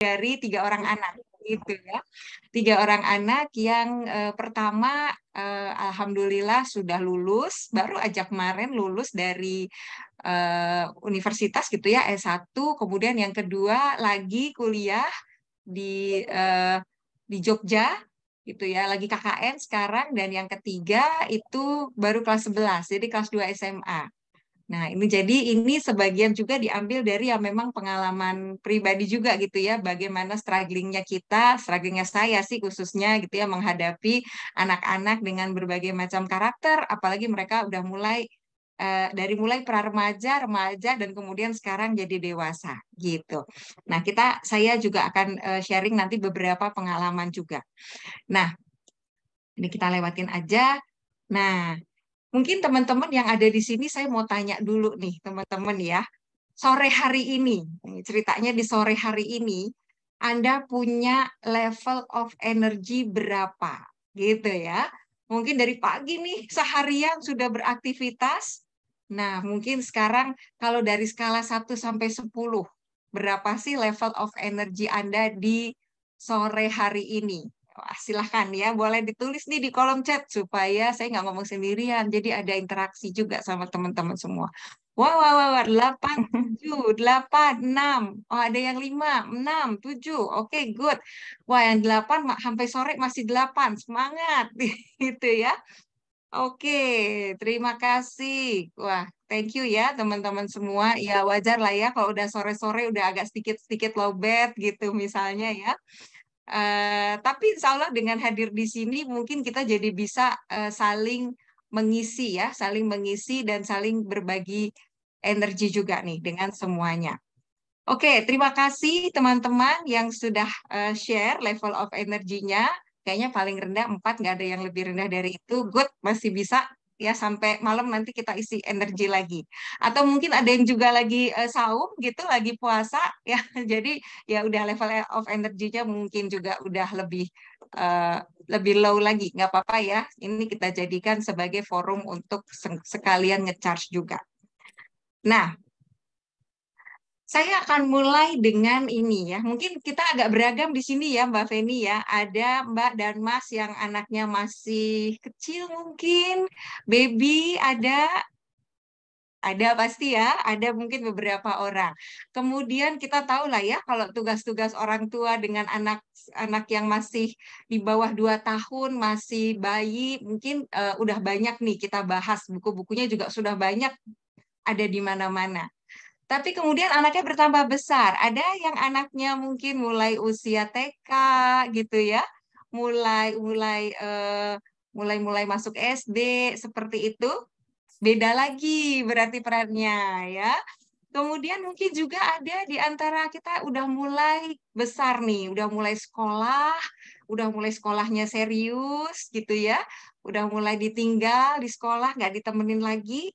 dari 3 orang anak gitu ya. 3 orang anak yang pertama alhamdulillah sudah lulus, baru aja kemarin lulus dari universitas gitu ya, S1. Kemudian yang kedua lagi kuliah di Jogja gitu ya, lagi KKN sekarang, dan yang ketiga itu baru kelas 11, jadi kelas 2 SMA. Nah, ini jadi ini sebagian juga diambil dari yang memang pengalaman pribadi juga gitu ya, bagaimana strugglingnya kita, strugglingnya saya sih khususnya gitu ya, menghadapi anak-anak dengan berbagai macam karakter, apalagi mereka udah mulai dari mulai pra-remaja, remaja, dan kemudian sekarang jadi dewasa gitu. Nah, saya juga akan sharing nanti beberapa pengalaman juga. Nah, ini kita lewatin aja. Nah, mungkin teman-teman yang ada di sini saya mau tanya dulu nih, teman-teman ya. Sore hari ini, ceritanya di sore hari ini, Anda punya level of energy berapa? Gitu ya. Mungkin dari pagi nih, seharian sudah beraktivitas. Nah, mungkin sekarang kalau dari skala 1 sampai 10, berapa sih level of energy Anda di sore hari ini? Wah, silahkan ya, boleh ditulis nih di kolom chat supaya saya nggak ngomong sendirian, jadi ada interaksi juga sama teman-teman semua. Wah, wah, wah, wah, 8, 7, 8, 6. Oh, ada yang 5, 6, 7. Oke, good. Wah, yang 8 sampai sore masih 8. Semangat. Gitu ya. Oke, terima kasih. Wah, thank you ya teman-teman semua. Ya, wajar lah ya kalau udah sore-sore udah agak sedikit-sedikit lowbat gitu misalnya ya. Tapi insya Allah dengan hadir di sini mungkin kita jadi bisa saling mengisi ya, saling mengisi dan saling berbagi energi juga nih dengan semuanya. Oke, terima kasih teman-teman yang sudah share level of energinya. Kayaknya paling rendah 4, nggak ada yang lebih rendah dari itu. Good, masih bisa ya sampai malam nanti kita isi energi lagi. Atau mungkin ada yang juga lagi saum gitu, lagi puasa ya. Jadi ya udah level of energinya mungkin juga udah eh, lebih low lagi. Nggak apa-apa ya. Ini kita jadikan sebagai forum untuk sekalian ngecharge juga. Nah, saya akan mulai dengan ini ya. Mungkin kita agak beragam di sini ya, Mbak Feni ya. Ada Mbak dan Mas yang anaknya masih kecil mungkin, baby ada pasti ya, ada mungkin beberapa orang. Kemudian kita tahu lah ya, kalau tugas-tugas orang tua dengan anak-anak yang masih di bawah 2 tahun, masih bayi, mungkin udah banyak nih kita bahas. Buku-bukunya juga sudah banyak ada di mana-mana. Tapi kemudian anaknya bertambah besar. Ada yang anaknya mungkin mulai usia TK gitu ya, mulai mulai eh, mulai masuk SD seperti itu. Beda lagi berarti perannya ya. Kemudian mungkin juga ada di antara kita udah mulai besar nih, udah mulai sekolahnya serius gitu ya, udah mulai ditinggal di sekolah, nggak ditemenin lagi,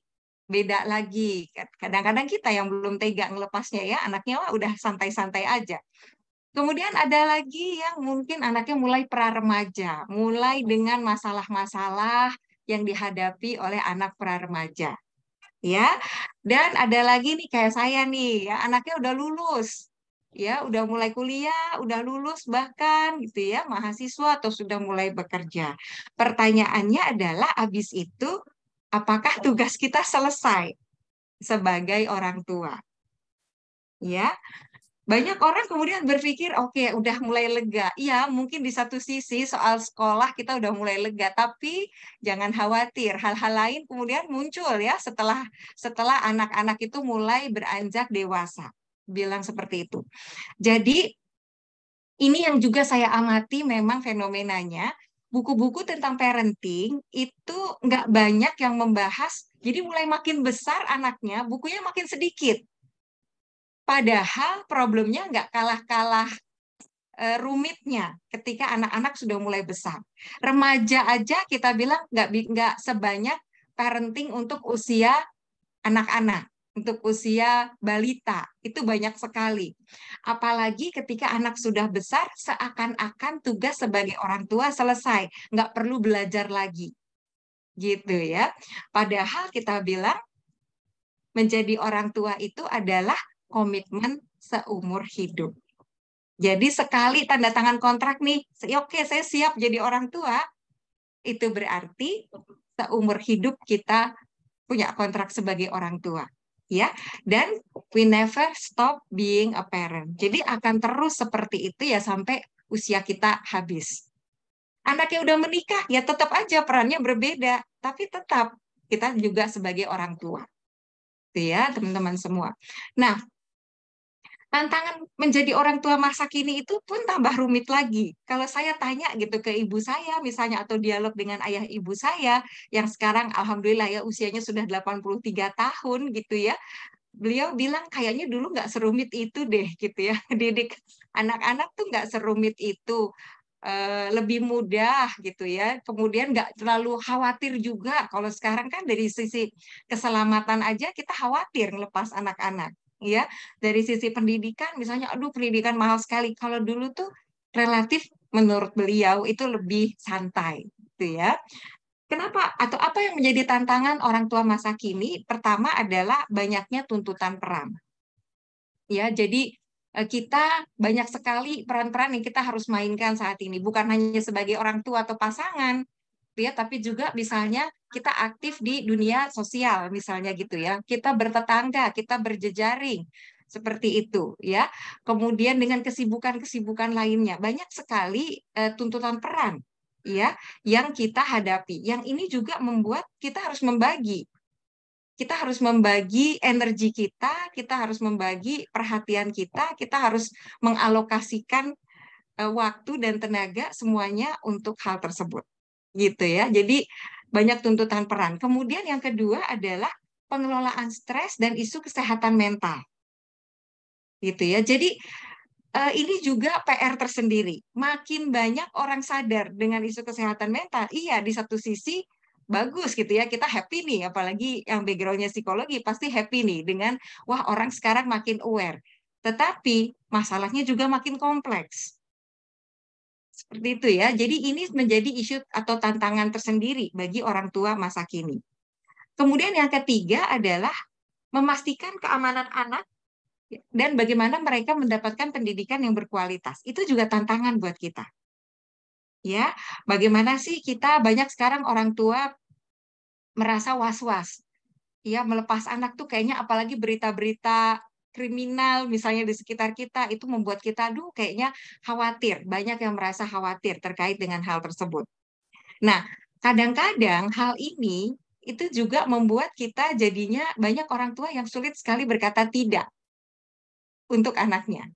beda lagi. Kadang-kadang kita yang belum tega ngelepasnya ya, anaknya wah udah santai-santai aja. Kemudian ada lagi yang mungkin anaknya mulai pra-remaja, mulai dengan masalah-masalah yang dihadapi oleh anak pra-remaja ya. Dan ada lagi nih kayak saya nih ya, anaknya udah lulus. Ya, udah mulai kuliah, udah lulus bahkan gitu ya, mahasiswa atau sudah mulai bekerja. Pertanyaannya adalah habis itu apakah tugas kita selesai sebagai orang tua? Ya, banyak orang kemudian berpikir, oke, udah mulai lega. Iya, mungkin di satu sisi soal sekolah kita udah mulai lega, tapi jangan khawatir, hal-hal lain kemudian muncul ya setelah setelah anak-anak itu mulai beranjak dewasa. Bilang seperti itu. Jadi, ini yang juga saya amati memang fenomenanya, buku-buku tentang parenting itu nggak banyak yang membahas, jadi mulai makin besar anaknya, bukunya makin sedikit. Padahal problemnya nggak kalah-kalah rumitnya ketika anak-anak sudah mulai besar. Remaja aja kita bilang nggak sebanyak parenting untuk usia anak-anak, untuk usia balita itu banyak sekali. Apalagi ketika anak sudah besar, seakan-akan tugas sebagai orang tua selesai, nggak perlu belajar lagi, gitu ya. Padahal kita bilang menjadi orang tua itu adalah komitmen seumur hidup. Jadi sekali tanda tangan kontrak nih, oke saya siap jadi orang tua, itu berarti seumur hidup kita punya kontrak sebagai orang tua. Ya, dan we never stop being a parent. Jadi akan terus seperti itu ya sampai usia kita habis. Anaknya udah menikah, ya tetap aja perannya berbeda, tapi tetap kita juga sebagai orang tua. Itu ya, teman-teman semua. Nah, tantangan menjadi orang tua masa kini itu pun tambah rumit lagi. Kalau saya tanya gitu ke ibu saya misalnya atau dialog dengan ayah ibu saya yang sekarang alhamdulillah ya usianya sudah 83 tahun gitu ya. Beliau bilang kayaknya dulu nggak serumit itu deh gitu ya. Didik anak-anak tuh nggak serumit itu. Lebih mudah gitu ya. Kemudian nggak terlalu khawatir juga. Kalau sekarang kan dari sisi keselamatan aja kita khawatir ngelepas anak-anak. Ya, dari sisi pendidikan misalnya, aduh pendidikan mahal sekali. Kalau dulu tuh relatif menurut beliau itu lebih santai, gitu ya. Kenapa? Atau apa yang menjadi tantangan orang tua masa kini? Pertama adalah banyaknya tuntutan peran. Ya, jadi kita banyak sekali peran-peran yang kita harus mainkan saat ini, bukan hanya sebagai orang tua atau pasangan, ya, tapi juga misalnya kita aktif di dunia sosial, misalnya gitu ya. Kita bertetangga, kita berjejaring, seperti itu, ya. Kemudian dengan kesibukan-kesibukan lainnya, banyak sekali tuntutan peran, ya, yang kita hadapi. Yang ini juga membuat kita harus membagi. Kita harus membagi energi kita harus membagi perhatian kita harus mengalokasikan waktu dan tenaga semuanya untuk hal tersebut. Gitu ya. Jadi banyak tuntutan peran. Kemudian yang kedua adalah pengelolaan stres dan isu kesehatan mental. Gitu ya. Jadi ini juga PR tersendiri. Makin banyak orang sadar dengan isu kesehatan mental. Iya, di satu sisi bagus gitu ya, kita happy nih, apalagi yang backgroundnya psikologi pasti happy nih dengan wah orang sekarang makin aware. Tetapi masalahnya juga makin kompleks. Seperti itu ya. Jadi ini menjadi isu atau tantangan tersendiri bagi orang tua masa kini. Kemudian yang ketiga adalah memastikan keamanan anak dan bagaimana mereka mendapatkan pendidikan yang berkualitas. Itu juga tantangan buat kita. Ya, bagaimana sih kita banyak sekarang orang tua merasa was-was. Ya, melepas anak tuh kayaknya apalagi berita-berita kriminal misalnya di sekitar kita itu membuat kita aduh kayaknya khawatir. Banyak yang merasa khawatir terkait dengan hal tersebut. Nah, kadang-kadang hal ini itu juga membuat kita jadinya banyak orang tua yang sulit sekali berkata tidak untuk anaknya.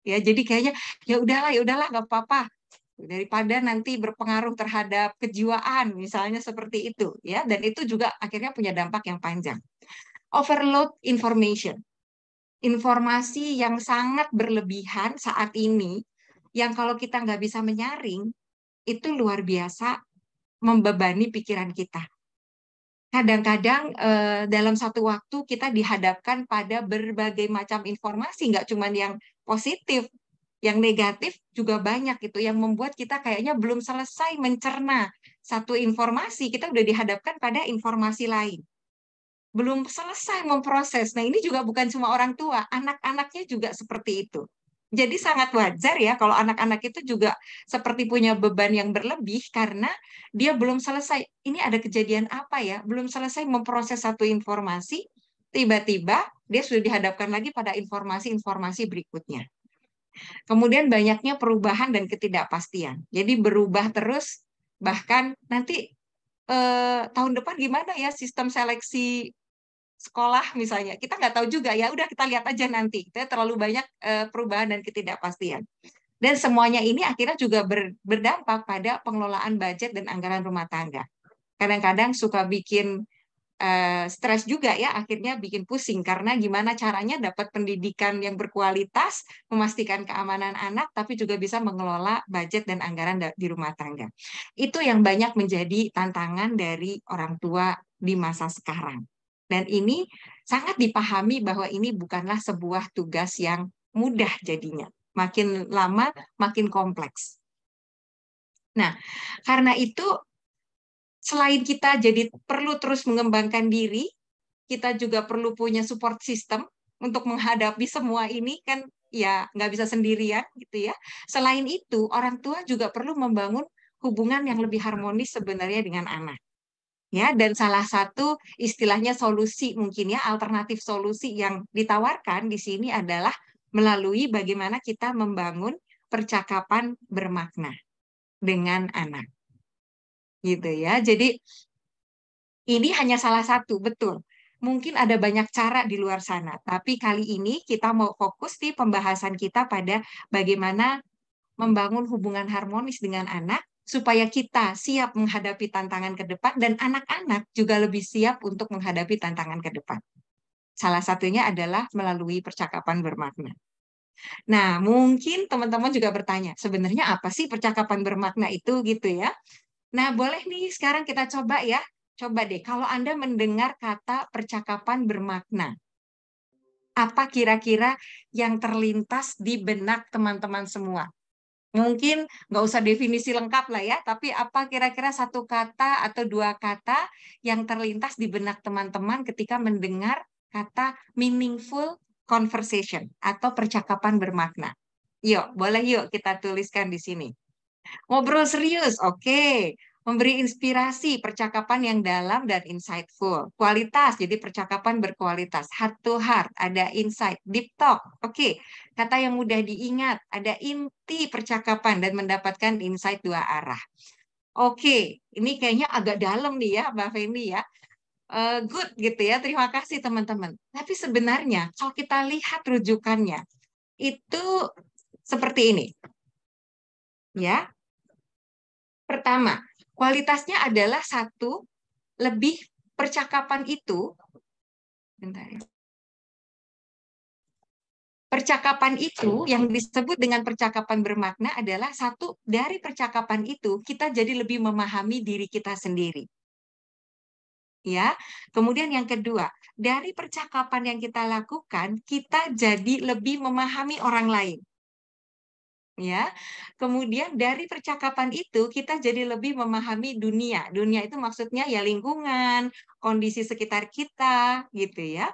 Ya, jadi kayaknya ya udahlah nggak apa-apa daripada nanti berpengaruh terhadap kejiwaan misalnya seperti itu ya dan itu juga akhirnya punya dampak yang panjang. Overload informasi yang sangat berlebihan saat ini yang kalau kita nggak bisa menyaring itu luar biasa membebani pikiran kita. Kadang-kadang dalam satu waktu kita dihadapkan pada berbagai macam informasi, nggak cuma yang positif, yang negatif juga banyak itu, yang membuat kita kayaknya belum selesai mencerna satu informasi, kita udah dihadapkan pada informasi lain. Belum selesai memproses. Nah, ini juga bukan cuma orang tua, anak-anaknya juga seperti itu. Jadi sangat wajar ya kalau anak-anak itu juga seperti punya beban yang berlebih karena dia belum selesai. Ini ada kejadian apa ya? Belum selesai memproses satu informasi, tiba-tiba dia sudah dihadapkan lagi pada informasi-informasi berikutnya. Kemudian banyaknya perubahan dan ketidakpastian. Jadi berubah terus, bahkan nanti tahun depan gimana ya sistem seleksi sekolah misalnya. Kita nggak tahu juga ya, udah kita lihat aja nanti. Kita terlalu banyak perubahan dan ketidakpastian. Dan semuanya ini akhirnya juga berdampak pada pengelolaan budget dan anggaran rumah tangga. Kadang-kadang suka bikin stres juga ya, akhirnya bikin pusing karena gimana caranya dapat pendidikan yang berkualitas, memastikan keamanan anak, tapi juga bisa mengelola budget dan anggaran di rumah tangga. Itu yang banyak menjadi tantangan dari orang tua di masa sekarang. Dan ini sangat dipahami bahwa ini bukanlah sebuah tugas yang mudah jadinya. Makin lama, makin kompleks. Nah, karena itu selain kita jadi perlu terus mengembangkan diri, kita juga perlu punya support system untuk menghadapi semua ini kan ya nggak bisa sendirian gitu ya. Selain itu, orang tua juga perlu membangun hubungan yang lebih harmonis sebenarnya dengan anak. Ya, dan salah satu istilahnya solusi mungkin ya, alternatif solusi yang ditawarkan di sini adalah melalui bagaimana kita membangun percakapan bermakna dengan anak. Gitu ya. Jadi ini hanya salah satu, betul. Mungkin ada banyak cara di luar sana, tapi kali ini kita mau fokus di pembahasan kita pada bagaimana membangun hubungan harmonis dengan anak supaya kita siap menghadapi tantangan ke depan dan anak-anak juga lebih siap untuk menghadapi tantangan ke depan. Salah satunya adalah melalui percakapan bermakna. Nah, mungkin teman-teman juga bertanya, sebenarnya apa sih percakapan bermakna itu gitu ya? Nah, boleh nih sekarang kita coba ya. Coba deh, kalau Anda mendengar kata percakapan bermakna, apa kira-kira yang terlintas di benak teman-teman semua? Mungkin nggak usah definisi lengkap lah ya, tapi apa kira-kira satu kata atau dua kata yang terlintas di benak teman-teman ketika mendengar kata meaningful conversation atau percakapan bermakna? Yuk, boleh yuk kita tuliskan di sini. Ngobrol serius, oke. Memberi inspirasi, percakapan yang dalam dan insightful. Kualitas, jadi percakapan berkualitas. Heart to heart, ada insight. Deep talk, oke. Kata yang mudah diingat, ada inti percakapan dan mendapatkan insight dua arah. Oke, ini kayaknya agak dalam nih ya, Mbak Feni ya. Good gitu ya, terima kasih teman-teman. Tapi sebenarnya kalau kita lihat rujukannya, itu seperti ini. Ya, pertama, kualitasnya adalah satu, lebih percakapan itu, bentar ya. Percakapan itu yang disebut dengan percakapan bermakna adalah satu, dari percakapan itu kita jadi lebih memahami diri kita sendiri. Ya. Kemudian yang kedua, dari percakapan yang kita lakukan, kita jadi lebih memahami orang lain. Ya. Kemudian dari percakapan itu kita jadi lebih memahami dunia. Dunia itu maksudnya ya lingkungan, kondisi sekitar kita, gitu ya.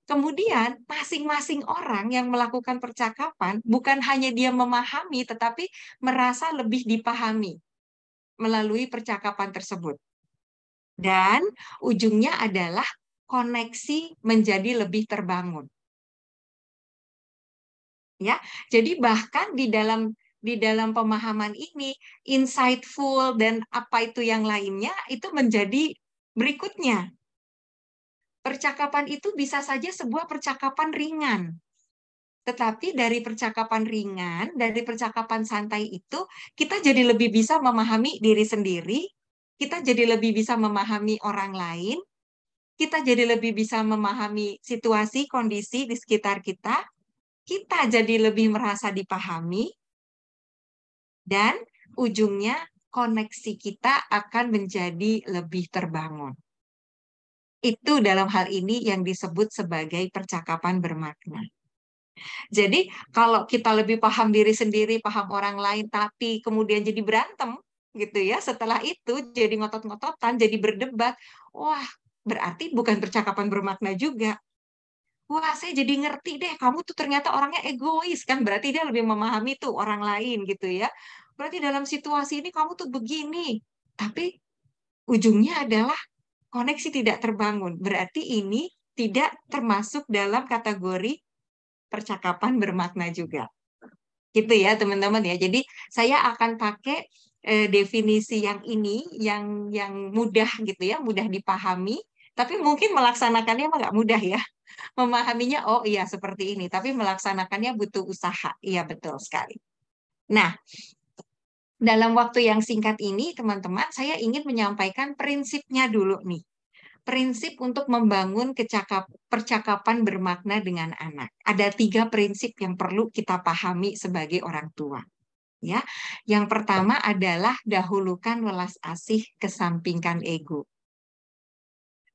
Kemudian masing-masing orang yang melakukan percakapan bukan hanya dia memahami tetapi merasa lebih dipahami melalui percakapan tersebut. Dan ujungnya adalah koneksi menjadi lebih terbangun. Ya, jadi bahkan di dalam pemahaman ini insightful dan apa itu yang lainnya itu menjadi berikutnya. Percakapan itu bisa saja sebuah percakapan ringan. Tetapi dari percakapan ringan, dari percakapan santai itu kita jadi lebih bisa memahami diri sendiri, kita jadi lebih bisa memahami orang lain, kita jadi lebih bisa memahami situasi, kondisi di sekitar kita jadi lebih merasa dipahami, dan ujungnya koneksi kita akan menjadi lebih terbangun. Itu dalam hal ini yang disebut sebagai percakapan bermakna. Jadi kalau kita lebih paham diri sendiri, paham orang lain, tapi kemudian jadi berantem, gitu ya, setelah itu jadi ngotot-ngototan, jadi berdebat, wah berarti bukan percakapan bermakna juga. Wah, saya jadi ngerti deh, kamu tuh ternyata orangnya egois kan, berarti dia lebih memahami tuh orang lain gitu ya. Berarti dalam situasi ini kamu tuh begini, tapi ujungnya adalah koneksi tidak terbangun. Berarti ini tidak termasuk dalam kategori percakapan bermakna juga. Gitu ya, teman-teman ya. Jadi saya akan pakai definisi yang ini yang mudah gitu ya, mudah dipahami, tapi mungkin melaksanakannya mah nggak mudah ya. Memahaminya, oh iya seperti ini, tapi melaksanakannya butuh usaha. Iya, betul sekali. Nah, dalam waktu yang singkat ini, teman-teman, saya ingin menyampaikan prinsipnya dulu nih. Prinsip untuk membangun percakapan bermakna dengan anak. Ada 3 prinsip yang perlu kita pahami sebagai orang tua. Ya, yang pertama adalah dahulukan welas asih, kesampingkan ego.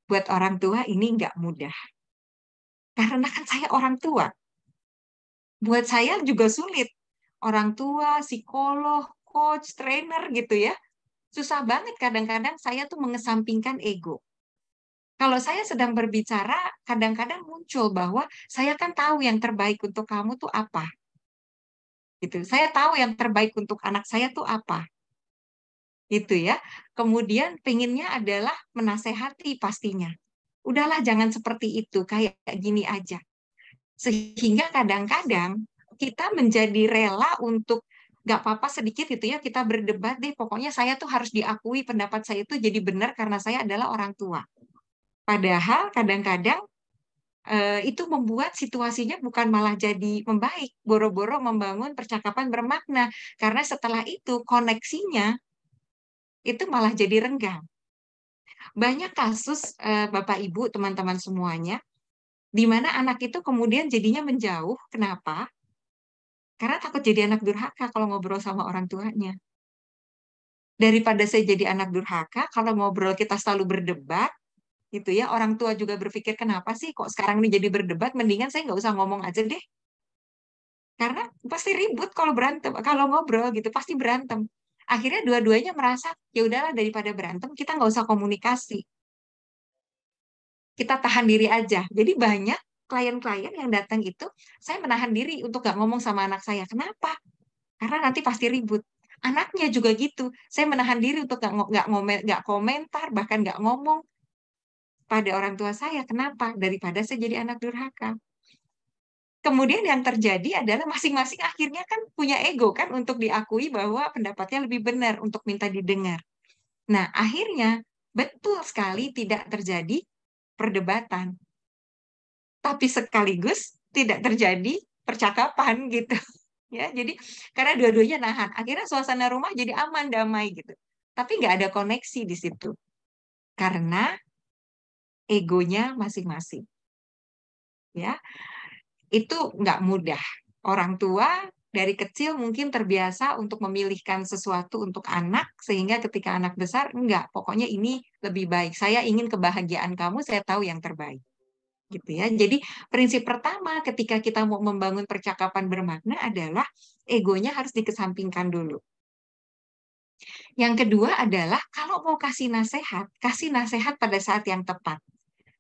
Buat orang tua ini nggak mudah. Karena kan saya orang tua. Buat saya juga sulit. Orang tua, psikolog, coach, trainer gitu ya. Susah banget kadang-kadang saya tuh mengesampingkan ego. Kalau saya sedang berbicara, kadang-kadang muncul bahwa saya kan tahu yang terbaik untuk kamu tuh apa, gitu. Saya tahu yang terbaik untuk anak saya tuh apa, gitu ya. Kemudian pinginnya adalah menasehati pastinya. Udahlah jangan seperti itu, kayak gini aja. Sehingga kadang-kadang kita menjadi rela untuk nggak apa-apa sedikit gitu ya, kita berdebat deh, pokoknya saya tuh harus diakui pendapat saya itu jadi benar karena saya adalah orang tua. Padahal kadang-kadang itu membuat situasinya bukan malah jadi membaik, boro-boro membangun percakapan bermakna. Karena setelah itu koneksinya itu malah jadi renggang. Banyak kasus Bapak Ibu, teman-teman semuanya, di mana anak itu kemudian jadinya menjauh. Kenapa? Karena takut jadi anak durhaka kalau ngobrol sama orang tuanya. Daripada saya jadi anak durhaka, kalau ngobrol kita selalu berdebat, gitu ya. Orang tua juga berpikir, kenapa sih kok sekarang ini jadi berdebat, mendingan saya nggak usah ngomong aja deh. Karena pasti ribut kalau berantem, kalau ngobrol gitu pasti berantem. Akhirnya dua-duanya merasa ya udahlah daripada berantem kita nggak usah komunikasi, kita tahan diri aja. Jadi banyak klien-klien yang datang itu saya menahan diri untuk nggak ngomong sama anak saya. Kenapa? Karena nanti pasti ribut. Anaknya juga gitu. Saya menahan diri untuk nggak komentar bahkan nggak ngomong pada orang tua saya. Kenapa? Daripada saya jadi anak durhaka. Kemudian yang terjadi adalah masing-masing akhirnya kan punya ego kan untuk diakui bahwa pendapatnya lebih benar untuk minta didengar. Nah, akhirnya betul sekali tidak terjadi perdebatan, tapi sekaligus tidak terjadi percakapan gitu. Ya, jadi karena dua-duanya nahan, akhirnya suasana rumah jadi aman, damai gitu. Tapi nggak ada koneksi di situ karena egonya masing-masing. Ya, itu nggak mudah. Orang tua dari kecil mungkin terbiasa untuk memilihkan sesuatu untuk anak, sehingga ketika anak besar, enggak, pokoknya ini lebih baik. Saya ingin kebahagiaan kamu, saya tahu yang terbaik. Gitu ya. Jadi prinsip pertama ketika kita mau membangun percakapan bermakna adalah egonya harus dikesampingkan dulu. Yang kedua adalah kalau mau kasih nasihat pada saat yang tepat.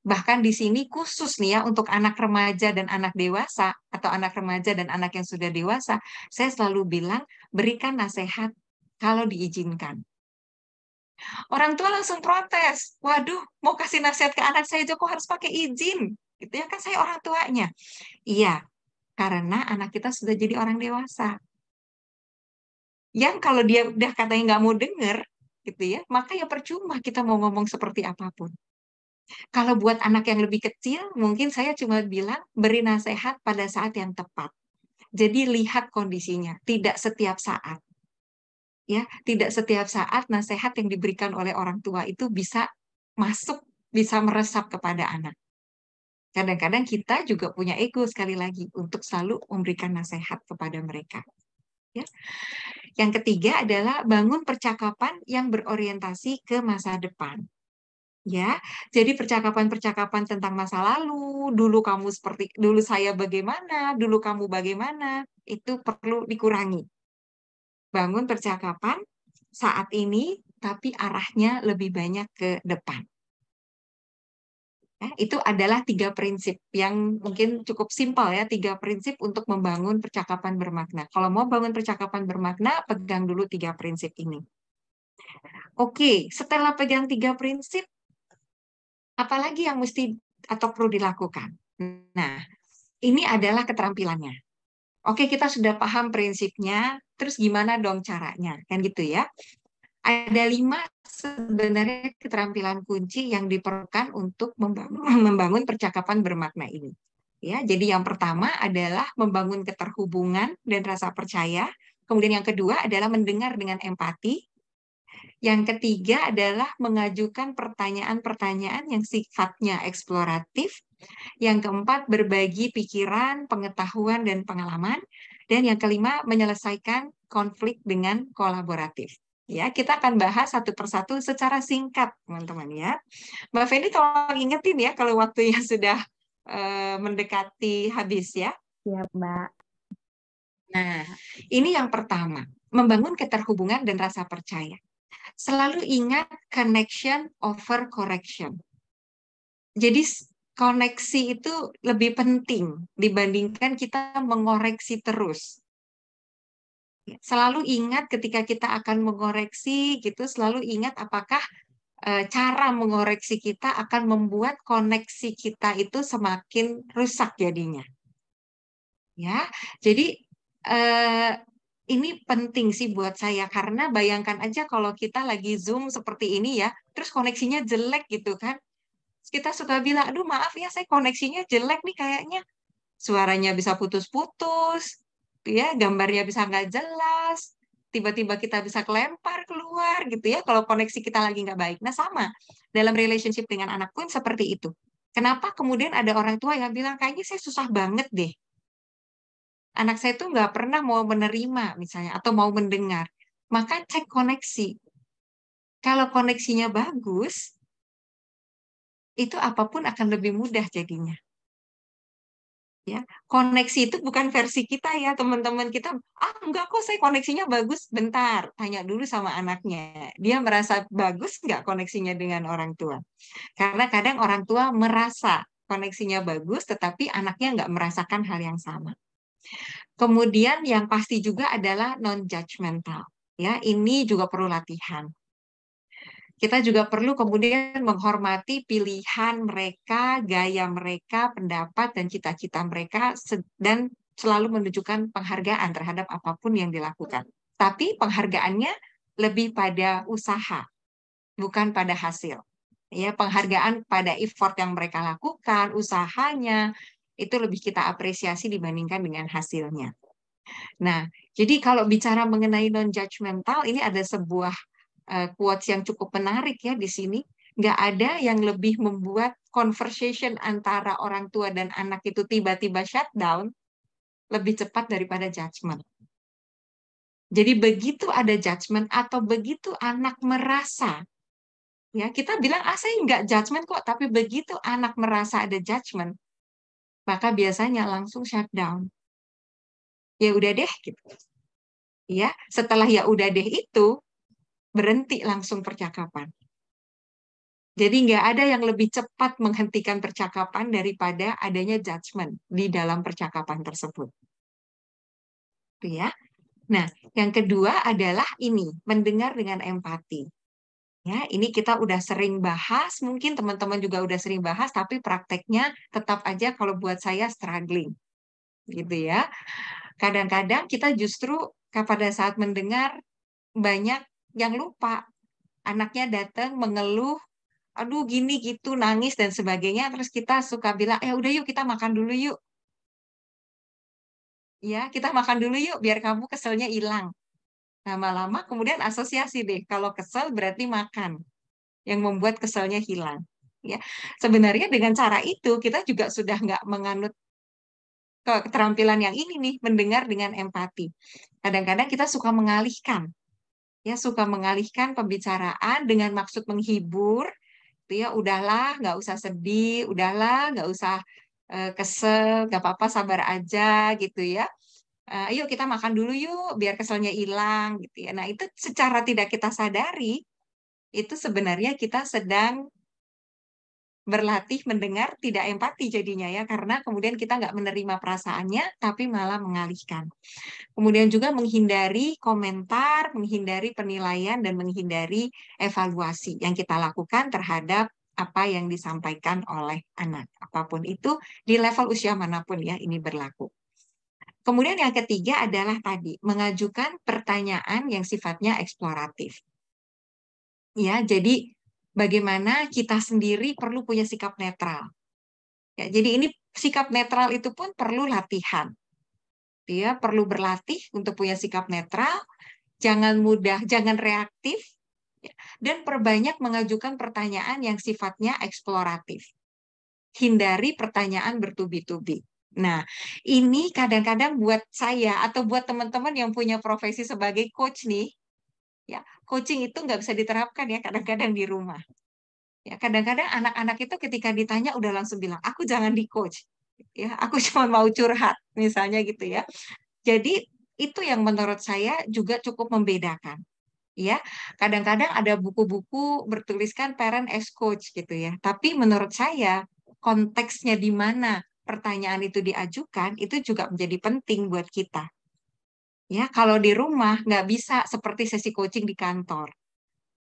Bahkan di sini khusus nih ya untuk anak remaja dan anak dewasa atau anak remaja dan anak yang sudah dewasa, saya selalu bilang berikan nasihat kalau diizinkan. Orang tua langsung protes, waduh mau kasih nasihat ke anak saya aja kok harus pakai izin, gitu ya kan saya orang tuanya. Iya, karena anak kita sudah jadi orang dewasa. Yang kalau dia udah katanya nggak mau denger, gitu ya, maka ya percuma kita mau ngomong seperti apapun. Kalau buat anak yang lebih kecil, mungkin saya cuma bilang beri nasihat pada saat yang tepat. Jadi lihat kondisinya, tidak setiap saat. Ya, tidak setiap saat nasihat yang diberikan oleh orang tua itu bisa masuk, bisa meresap kepada anak. Kadang-kadang kita juga punya ego sekali lagi untuk selalu memberikan nasihat kepada mereka. Ya. Yang ketiga adalah bangun percakapan yang berorientasi ke masa depan. Ya, jadi percakapan-percakapan tentang masa lalu, dulu kamu seperti, dulu saya bagaimana, dulu kamu bagaimana, itu perlu dikurangi. Bangun percakapan saat ini, tapi arahnya lebih banyak ke depan. Ya, itu adalah 3 prinsip yang mungkin cukup simpel ya, 3 prinsip untuk membangun percakapan bermakna. Kalau mau bangun percakapan bermakna, pegang dulu 3 prinsip ini. Oke, setelah pegang 3 prinsip, apalagi yang mesti atau perlu dilakukan? Nah, ini adalah keterampilannya. Oke, kita sudah paham prinsipnya, terus gimana dong caranya? Kan gitu ya. Ada 5 sebenarnya keterampilan kunci yang diperlukan untuk membangun percakapan bermakna ini. Ya, jadi yang pertama adalah membangun keterhubungan dan rasa percaya. Kemudian yang kedua adalah mendengar dengan empati. Yang ketiga adalah mengajukan pertanyaan-pertanyaan yang sifatnya eksploratif. Yang keempat, berbagi pikiran, pengetahuan, dan pengalaman. Dan yang kelima, menyelesaikan konflik dengan kolaboratif. Ya, kita akan bahas satu persatu secara singkat, teman-teman ya. Mbak Feni tolong ingetin ya kalau waktunya sudah mendekati habis ya. Siap, Mbak. Nah, ini yang pertama, membangun keterhubungan dan rasa percaya. Selalu ingat connection over correction. Jadi koneksi itu lebih penting dibandingkan kita mengoreksi terus. Selalu ingat ketika kita akan mengoreksi gitu, selalu ingat apakah cara mengoreksi kita akan membuat koneksi kita itu semakin rusak jadinya. Ya, jadi eh, ini penting sih buat saya karena bayangkan aja kalau kita lagi Zoom seperti ini ya, terus koneksinya jelek gitu kan. Kita suka bilang, aduh maaf ya saya koneksinya jelek nih kayaknya. Suaranya bisa putus-putus, ya gambarnya bisa nggak jelas, tiba-tiba kita bisa kelempar keluar gitu ya kalau koneksi kita lagi nggak baik. Nah sama, dalam relationship dengan anak pun seperti itu. Kenapa kemudian ada orang tua yang bilang, kayaknya saya susah banget deh. Anak saya tuh nggak pernah mau menerima misalnya, atau mau mendengar. Maka cek koneksi. Kalau koneksinya bagus, itu apapun akan lebih mudah jadinya. Ya, koneksi itu bukan versi kita ya, teman-teman kita. Ah, enggak kok, saya koneksinya bagus. Bentar, tanya dulu sama anaknya. Dia merasa bagus nggak koneksinya dengan orang tua? Karena kadang orang tua merasa koneksinya bagus, tetapi anaknya nggak merasakan hal yang sama. Kemudian yang pasti juga adalah non-judgmental. Ya, ini juga perlu latihan. Kita juga perlu kemudian menghormati pilihan mereka, gaya mereka, pendapat dan cita-cita mereka dan selalu menunjukkan penghargaan terhadap apapun yang dilakukan. Tapi penghargaannya lebih pada usaha, bukan pada hasil. Ya, penghargaan pada effort yang mereka lakukan, usahanya, itu lebih kita apresiasi dibandingkan dengan hasilnya. Nah, jadi kalau bicara mengenai non-judgmental, ini ada sebuah quotes yang cukup menarik ya di sini. Nggak ada yang lebih membuat conversation antara orang tua dan anak itu tiba-tiba shutdown lebih cepat daripada judgment. Jadi begitu ada judgment atau begitu anak merasa, ya kita bilang ah saya nggak judgment kok, tapi begitu anak merasa ada judgment, maka biasanya langsung shutdown. Ya udah deh gitu. Ya, setelah ya udah deh itu berhenti langsung percakapan. Jadi nggak ada yang lebih cepat menghentikan percakapan daripada adanya judgment di dalam percakapan tersebut. Gitu ya. Nah, yang kedua adalah ini, mendengar dengan empati. Ya, ini kita udah sering bahas, mungkin teman-teman juga udah sering bahas, tapi prakteknya tetap aja kalau buat saya struggling. Gitu ya. Kadang-kadang kita justru pada saat mendengar banyak yang lupa. Anaknya datang mengeluh, aduh gini gitu nangis dan sebagainya, terus kita suka bilang ya udah yuk kita makan dulu yuk, ya kita makan dulu yuk biar kamu keselnya hilang. Lama-lama kemudian asosiasi deh, kalau kesel berarti makan yang membuat keselnya hilang. Ya, sebenarnya dengan cara itu kita juga sudah nggak menganut keterampilan yang ini nih, mendengar dengan empati. Kadang-kadang kita suka mengalihkan, ya suka mengalihkan pembicaraan dengan maksud menghibur. Gitu ya, udahlah, nggak usah sedih, udahlah, nggak usah kesel, nggak apa-apa, sabar aja gitu ya. Yuk kita makan dulu yuk, biar keselnya hilang gitu ya. Nah itu secara tidak kita sadari, itu sebenarnya kita sedang berlatih mendengar tidak empati jadinya ya, karena kemudian kita nggak menerima perasaannya, tapi malah mengalihkan. Kemudian juga menghindari komentar, menghindari penilaian, dan menghindari evaluasi yang kita lakukan terhadap apa yang disampaikan oleh anak. Apapun itu, di level usia manapun ya, ini berlaku. Kemudian yang ketiga adalah tadi, mengajukan pertanyaan yang sifatnya eksploratif. Ya, jadi bagaimana kita sendiri perlu punya sikap netral. Ya, jadi ini sikap netral itu pun perlu latihan. Dia perlu berlatih untuk punya sikap netral, jangan mudah, jangan reaktif, ya, dan perbanyak mengajukan pertanyaan yang sifatnya eksploratif. Hindari pertanyaan bertubi-tubi. Nah, ini kadang-kadang buat saya atau buat teman-teman yang punya profesi sebagai coach nih, ya, coaching itu nggak bisa diterapkan ya kadang-kadang di rumah. Ya, kadang-kadang anak-anak itu ketika ditanya udah langsung bilang, aku jangan di coach. Ya, aku cuma mau curhat, misalnya gitu ya. Jadi itu yang menurut saya juga cukup membedakan. Ya, kadang-kadang ada buku-buku bertuliskan parent as coach gitu ya. Tapi menurut saya konteksnya di mana pertanyaan itu diajukan itu juga menjadi penting buat kita. Ya, kalau di rumah nggak bisa seperti sesi coaching di kantor.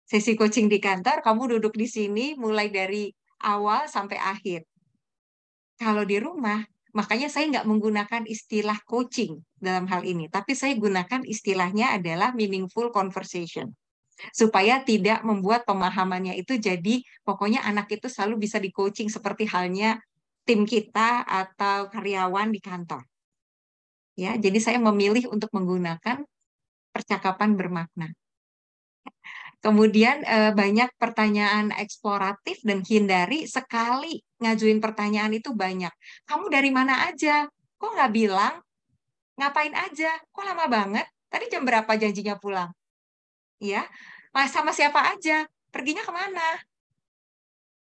Sesi coaching di kantor, kamu duduk di sini mulai dari awal sampai akhir. Kalau di rumah, makanya saya nggak menggunakan istilah coaching dalam hal ini, tapi saya gunakan istilahnya adalah meaningful conversation supaya tidak membuat pemahamannya itu jadi pokoknya anak itu selalu bisa di coaching seperti halnya tim kita atau karyawan di kantor. Ya, jadi saya memilih untuk menggunakan percakapan bermakna. Kemudian banyak pertanyaan eksploratif dan hindari sekali ngajuin pertanyaan itu banyak. Kamu dari mana aja? Kok nggak bilang? Ngapain aja? Kok lama banget? Tadi jam berapa janjinya pulang? Ya, sama siapa aja? Perginya kemana?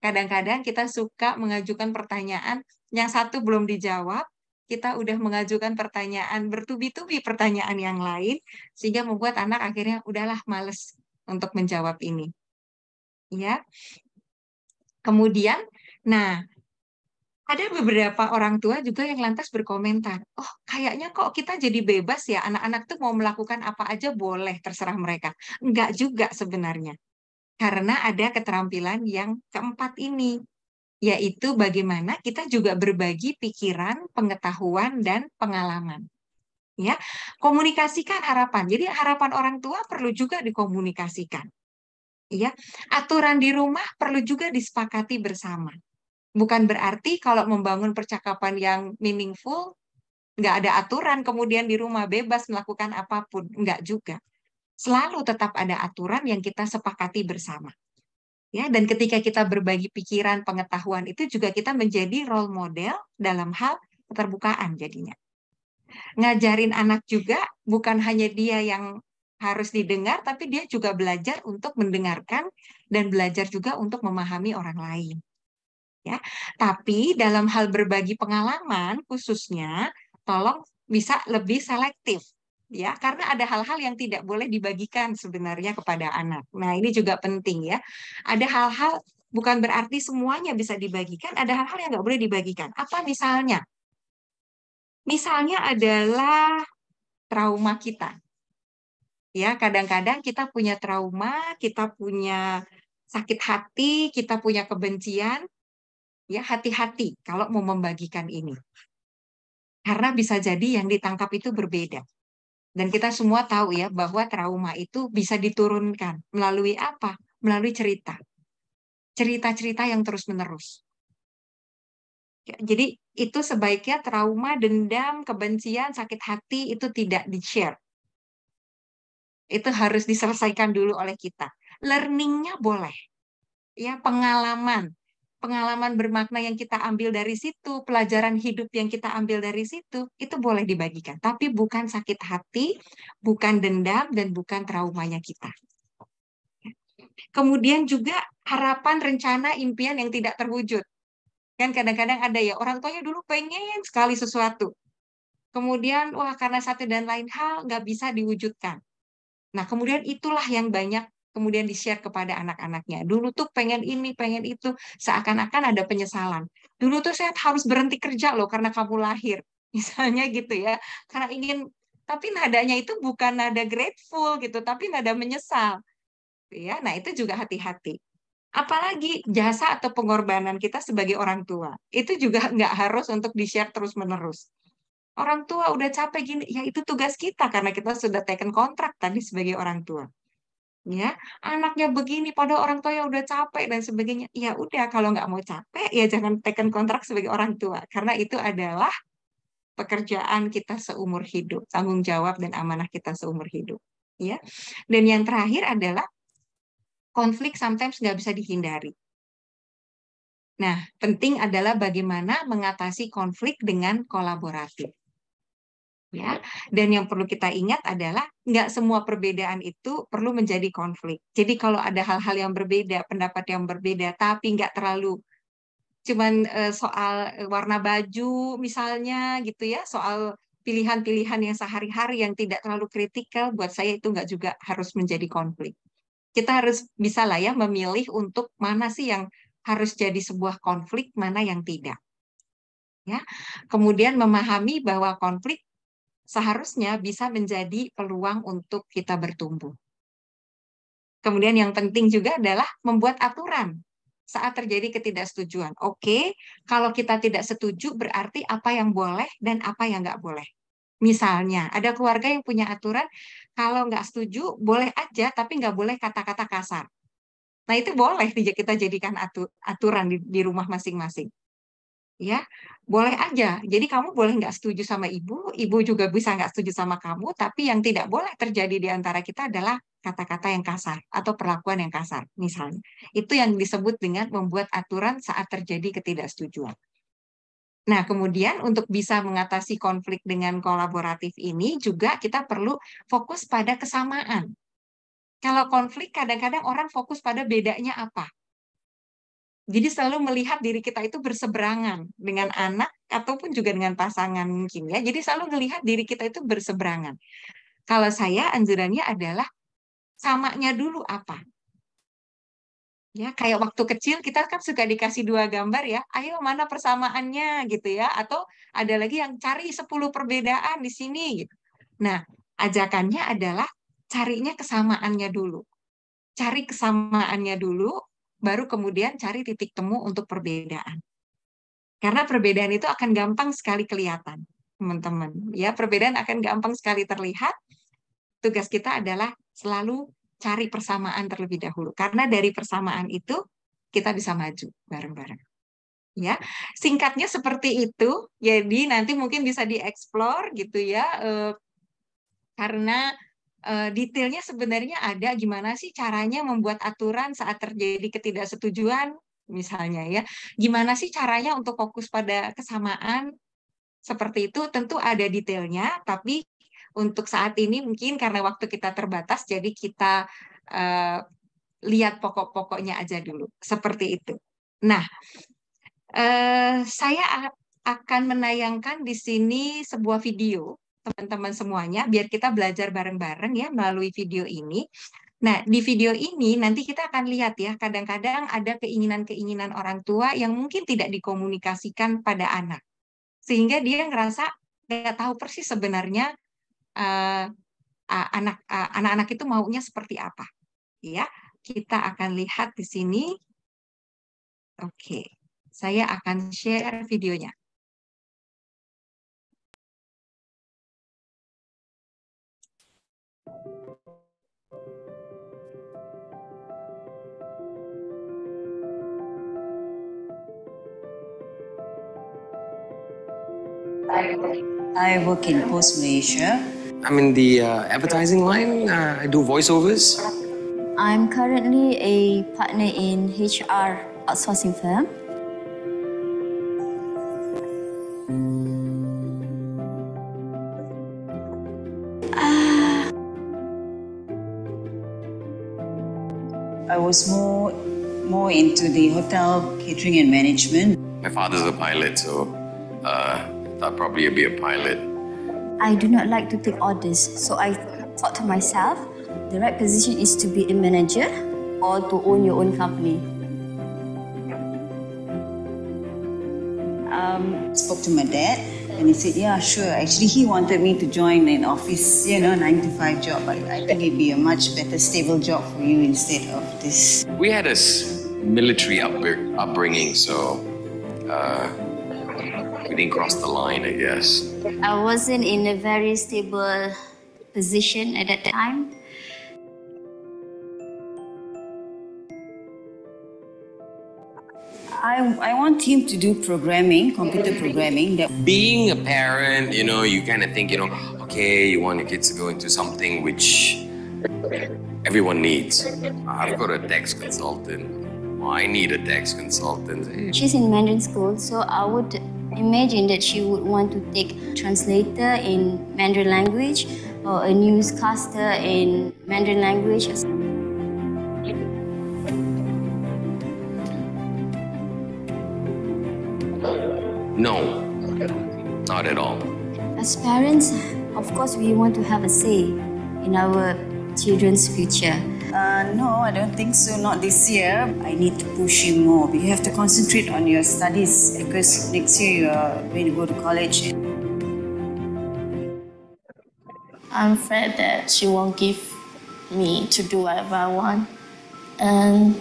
Kadang-kadang kita suka mengajukan pertanyaan yang satu belum dijawab, kita udah mengajukan pertanyaan bertubi-tubi pertanyaan yang lain, sehingga membuat anak akhirnya udahlah males untuk menjawab ini. Ya, kemudian, nah ada beberapa orang tua juga yang lantas berkomentar, oh kayaknya kok kita jadi bebas ya, anak-anak tuh mau melakukan apa aja boleh, terserah mereka. Enggak juga sebenarnya, karena ada keterampilan yang keempat ini, yaitu bagaimana kita juga berbagi pikiran, pengetahuan, dan pengalaman. Ya, komunikasikan harapan. Jadi harapan orang tua perlu juga dikomunikasikan. Ya, aturan di rumah perlu juga disepakati bersama. Bukan berarti kalau membangun percakapan yang meaningful, nggak ada aturan kemudian di rumah bebas melakukan apapun. Nggak juga. Selalu tetap ada aturan yang kita sepakati bersama. Ya, dan ketika kita berbagi pikiran, pengetahuan itu juga kita menjadi role model dalam hal keterbukaan jadinya. Ngajarin anak juga bukan hanya dia yang harus didengar, tapi dia juga belajar untuk mendengarkan dan belajar juga untuk memahami orang lain. Ya, tapi dalam hal berbagi pengalaman khususnya, tolong bisa lebih selektif. Ya, karena ada hal-hal yang tidak boleh dibagikan sebenarnya kepada anak. Nah, ini juga penting ya. Ada hal-hal bukan berarti semuanya bisa dibagikan, ada hal-hal yang nggak boleh dibagikan. Apa misalnya? Misalnya adalah trauma kita. Ya, kadang-kadang kita punya trauma, kita punya sakit hati, kita punya kebencian, ya hati-hati kalau mau membagikan ini. Karena bisa jadi yang ditangkap itu berbeda. Dan kita semua tahu ya bahwa trauma itu bisa diturunkan melalui apa? Melalui cerita. Cerita-cerita yang terus-menerus. Ya, jadi itu sebaiknya trauma, dendam, kebencian, sakit hati itu tidak di-share. Itu harus diselesaikan dulu oleh kita. Learning-nya boleh. Ya, pengalaman. Pengalaman bermakna yang kita ambil dari situ, pelajaran hidup yang kita ambil dari situ, itu boleh dibagikan. Tapi bukan sakit hati, bukan dendam, dan bukan traumanya kita. Kemudian juga harapan, rencana, impian yang tidak terwujud. Kan kadang-kadang ada ya, orang tuanya dulu pengen sekali sesuatu. Kemudian, wah karena satu dan lain hal nggak bisa diwujudkan. Nah, kemudian itulah yang banyak kemudian di-share kepada anak-anaknya. Dulu tuh pengen ini, pengen itu, seakan-akan ada penyesalan. Dulu tuh saya harus berhenti kerja loh karena kamu lahir. Misalnya gitu ya. Karena ingin, tapi nadanya itu bukan nada grateful gitu, tapi nada menyesal. Ya, nah itu juga hati-hati. Apalagi jasa atau pengorbanan kita sebagai orang tua. Itu juga nggak harus untuk di-share terus-menerus. Orang tua udah capek gini, ya itu tugas kita karena kita sudah taken kontrak tadi sebagai orang tua. Ya, anaknya begini pada orang tua yang udah capek dan sebagainya. Ya udah, kalau nggak mau capek ya jangan taken kontrak sebagai orang tua karena itu adalah pekerjaan kita seumur hidup, tanggung jawab dan amanah kita seumur hidup. Ya, dan yang terakhir adalah konflik sometimes nggak bisa dihindari. Nah, penting adalah bagaimana mengatasi konflik dengan kolaboratif. Ya, dan yang perlu kita ingat adalah nggak semua perbedaan itu perlu menjadi konflik. Jadi kalau ada hal-hal yang berbeda, pendapat yang berbeda, tapi nggak terlalu cuman soal warna baju misalnya gitu ya, soal pilihan-pilihan yang sehari-hari yang tidak terlalu kritikal, buat saya itu nggak juga harus menjadi konflik. Kita harus bisa lah ya memilih untuk mana sih yang harus jadi sebuah konflik, mana yang tidak. Ya, kemudian memahami bahwa konflik seharusnya bisa menjadi peluang untuk kita bertumbuh. Kemudian yang penting juga adalah membuat aturan saat terjadi ketidaksetujuan. Oke, kalau kita tidak setuju berarti apa yang boleh dan apa yang nggak boleh. Misalnya, ada keluarga yang punya aturan, kalau nggak setuju boleh aja, tapi nggak boleh kata-kata kasar. Nah, itu boleh kita jadikan aturan di rumah masing-masing. Ya, boleh aja. Jadi kamu boleh nggak setuju sama ibu juga bisa nggak setuju sama kamu, tapi yang tidak boleh terjadi di antara kita adalah kata-kata yang kasar atau perlakuan yang kasar, misalnya. Itu yang disebut dengan membuat aturan saat terjadi ketidaksetujuan. Nah, kemudian untuk bisa mengatasi konflik dengan kolaboratif ini juga kita perlu fokus pada kesamaan. Kalau konflik kadang-kadang orang fokus pada bedanya apa. Jadi selalu melihat diri kita itu berseberangan dengan anak ataupun juga dengan pasangan mungkin ya. Jadi selalu melihat diri kita itu berseberangan. Kalau saya anjurannya adalah samanya dulu apa. Ya, kayak waktu kecil kita kan suka dikasih 2 gambar ya. Ayo mana persamaannya gitu ya. Atau ada lagi yang cari 10 perbedaan di sini gitu. Nah, ajakannya adalah carinya kesamaannya dulu. Cari kesamaannya dulu, baru kemudian cari titik temu untuk perbedaan. Karena perbedaan itu akan gampang sekali kelihatan, teman-teman. Ya, perbedaan akan gampang sekali terlihat. Tugas kita adalah selalu cari persamaan terlebih dahulu. Karena dari persamaan itu kita bisa maju bareng-bareng. Ya, singkatnya seperti itu. Jadi nanti mungkin bisa dieksplor gitu ya. Karena detailnya sebenarnya ada gimana sih caranya membuat aturan saat terjadi ketidaksetujuan misalnya ya. Gimana sih caranya untuk fokus pada kesamaan seperti itu tentu ada detailnya, tapi untuk saat ini mungkin karena waktu kita terbatas jadi kita eh, lihat pokok-pokoknya aja dulu. Seperti itu. Nah, saya akan menayangkan di sini sebuah video teman-teman semuanya biar kita belajar bareng-bareng ya melalui video ini. Nah, di video ini nanti kita akan lihat ya, kadang-kadang ada keinginan-keinginan orang tua yang mungkin tidak dikomunikasikan pada anak. Sehingga dia ngerasa nggak tahu persis sebenarnya eh, anak-anak itu maunya seperti apa. Ya, kita akan lihat di sini. Oke, saya akan share videonya. I work in Post Malaysia. I'm in the advertising line. I do voiceovers. I'm currently a partner in HR outsourcing firm. I was more into the hotel catering and management. My father's a pilot, so I'd probably be a pilot. I do not like to take orders, so I thought to myself, the right position is to be a manager or to own your own company. Spoke to my dad and he said, yeah, sure. Actually, he wanted me to join an office, 9-to-5 job, but I think it'd be a much better stable job for you instead of this. We had a military upbringing, so we didn't cross the line, I guess. I wasn't in a very stable position at that time. I want him to do programming, computer programming. Being a parent, you kind of think, okay, you want your kids to go into something which everyone needs. I've got a tax consultant. Well, I need a tax consultant. She's in Mandarin school, so I would imagine that she would want to take translator in Mandarin language or a newscaster in Mandarin language. No, not at all. As parents, of course, we want to have a say in our children's future. No, I don't think so. Not this year. I need to push you more. You have to concentrate on your studies because next year you are going to go to college. I'm afraid that she won't give me to do whatever I want. And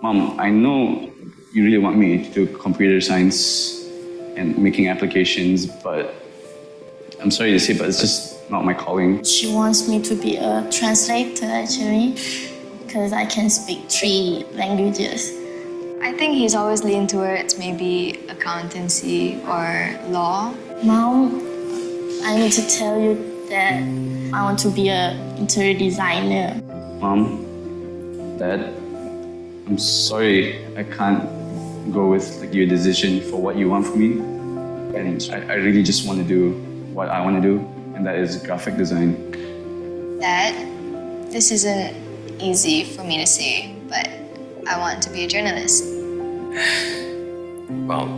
Mom, I know you really want me to do computer science and making applications, but I'm sorry to say, but it's just not my calling. she wants me to be a translator, actually, because I can speak 3 languages. I think he's always leaned towards maybe accountancy or law. Mom, I need to tell you that I want to be an interior designer. Mom, Dad, I'm sorry I can't go with your decision for what you want from me. And I really just want to do what I want to do, and that is graphic design. Dad, this isn't easy for me to say, but I want to be a journalist. Well,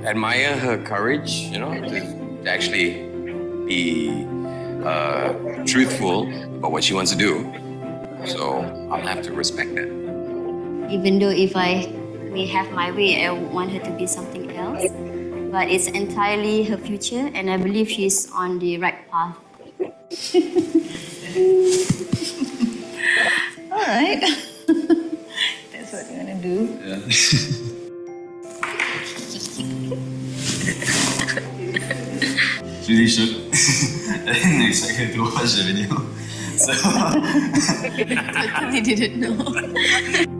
admire her courage, to actually be truthful about what she wants to do. So I'll have to respect that. Even though if I may have my way, I want her to be something else. But it's entirely her future, and I believe she's on the right path. All right. That's what you want to do. Yeah. Really should. I didn't expect her to watch the video. So Totally didn't know.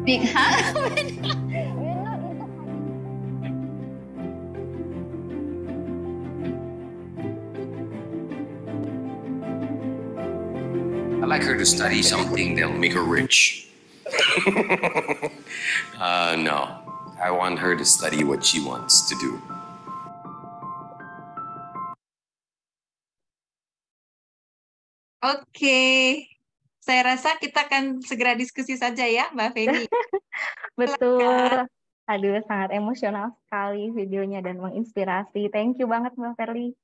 Big hug. I'd like her to study something that'll make her rich. No, I want her to study what she wants to do. Oke, saya rasa kita akan segera diskusi saja ya, Mbak Feni. Betul. Aduh, sangat emosional sekali videonya dan menginspirasi. Thank you banget, Mbak Ferly.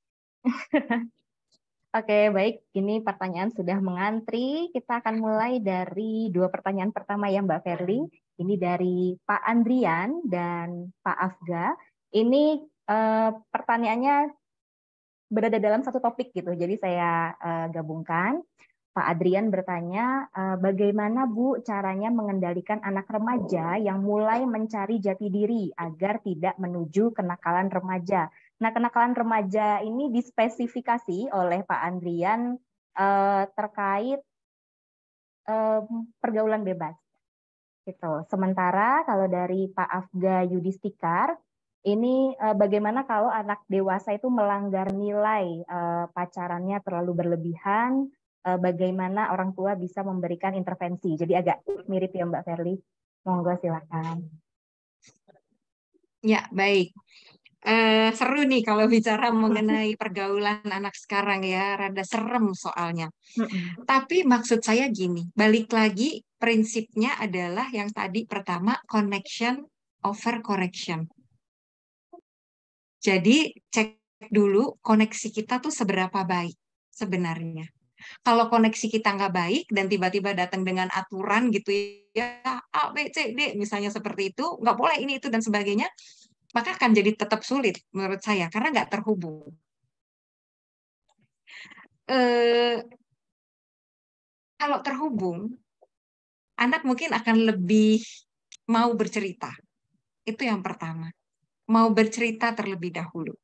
Oke, baik. Ini pertanyaan sudah mengantri. Kita akan mulai dari 2 pertanyaan pertama ya, Mbak Ferly. Ini dari Pak Andrian dan Pak Afga. Ini pertanyaannya berada dalam satu topik gitu. Jadi saya gabungkan. Pak Adrian bertanya, bagaimana Bu caranya mengendalikan anak remaja yang mulai mencari jati diri agar tidak menuju kenakalan remaja? Nah, kenakalan remaja ini dispesifikasi oleh Pak Andrian terkait pergaulan bebas. Gitu. Sementara kalau dari Pak Afga Yudhistikar, ini bagaimana kalau anak dewasa itu melanggar nilai pacarannya terlalu berlebihan, bagaimana orang tua bisa memberikan intervensi. Jadi agak mirip ya Mbak Ferly. Monggo silakan. Ya, baik. Seru nih kalau bicara mengenai pergaulan anak sekarang ya, rada serem soalnya. Tapi maksud saya gini, balik lagi prinsipnya adalah yang tadi pertama, connection over correction. Jadi cek dulu koneksi kita tuh seberapa baik sebenarnya. Kalau koneksi kita nggak baik dan tiba-tiba datang dengan aturan gitu ya, A, B, C, D misalnya seperti itu, nggak boleh ini, itu, dan sebagainya, maka akan jadi tetap sulit menurut saya, karena nggak terhubung. Kalau terhubung, anak mungkin akan lebih mau bercerita. Itu yang pertama. Mau bercerita terlebih dahulu.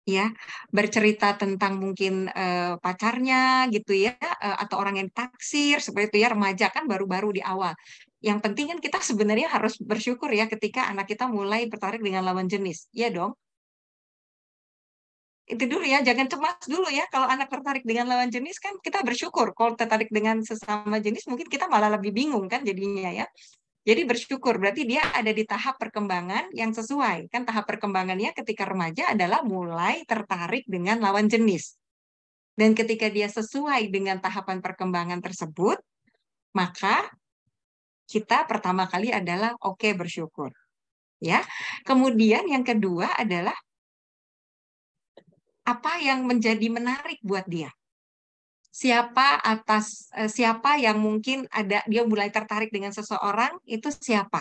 Ya, bercerita tentang mungkin pacarnya gitu ya, atau orang yang ditaksir seperti itu ya, remaja kan baru-baru di awal. Yang penting kan kita sebenarnya harus bersyukur ya ketika anak kita mulai tertarik dengan lawan jenis, ya dong. Itu dulu ya, jangan cemas dulu ya kalau anak tertarik dengan lawan jenis, kan kita bersyukur. Kalau tertarik dengan sesama jenis mungkin kita malah lebih bingung kan jadinya ya. Jadi bersyukur, berarti dia ada di tahap perkembangan yang sesuai. Kan tahap perkembangannya ketika remaja adalah mulai tertarik dengan lawan jenis. Dan ketika dia sesuai dengan tahapan perkembangan tersebut, Maka kita pertama kali adalah oke, bersyukur. Ya. Kemudian yang kedua adalah apa yang menjadi menarik buat dia. Siapa yang mungkin dia mulai tertarik dengan seseorang, itu siapa?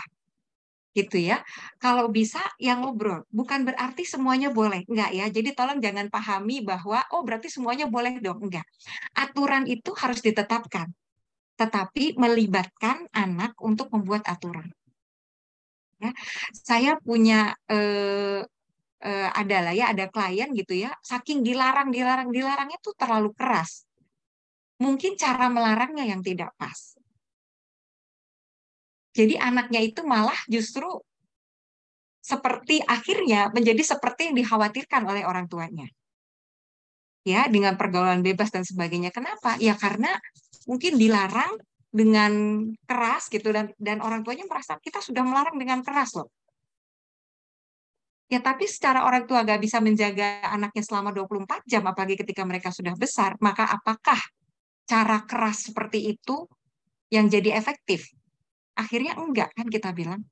Gitu ya. Kalau bisa yang ngobrol. Bukan berarti semuanya boleh. Enggak ya. Jadi tolong jangan pahami bahwa berarti semuanya boleh dong. Enggak. Aturan itu harus ditetapkan. Tetapi melibatkan anak untuk membuat aturan. Ya. Saya punya ada klien gitu ya, saking dilarang itu terlalu keras. Mungkin cara melarangnya yang tidak pas. Jadi anaknya itu malah justru akhirnya menjadi seperti yang dikhawatirkan oleh orang tuanya. Ya, dengan pergaulan bebas dan sebagainya. Kenapa? Ya karena mungkin dilarang dengan keras gitu dan orang tuanya merasa kita sudah melarang dengan keras loh. Ya, tapi secara orang tua nggak bisa menjaga anaknya selama 24 jam, apalagi ketika mereka sudah besar, maka apakah cara keras seperti itu yang jadi efektif? Akhirnya enggak, kan kita bilang.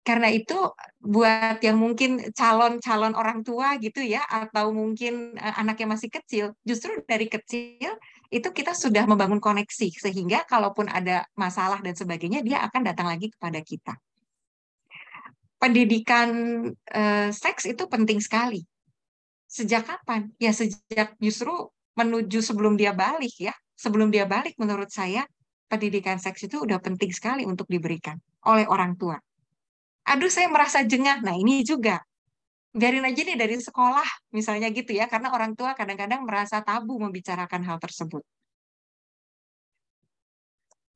Karena itu, buat yang mungkin calon-calon orang tua gitu ya, atau mungkin anaknya masih kecil, justru dari kecil itu kita sudah membangun koneksi, sehingga kalaupun ada masalah dan sebagainya, dia akan datang lagi kepada kita. Pendidikan seks itu penting sekali. Sejak kapan? Ya sejak justru menuju sebelum dia balik ya. Sebelum dia balik menurut saya pendidikan seks itu udah penting sekali untuk diberikan oleh orang tua. Aduh, saya merasa jengah. Nah, ini juga. Biarin aja nih dari sekolah misalnya gitu ya, karena orang tua kadang-kadang merasa tabu membicarakan hal tersebut.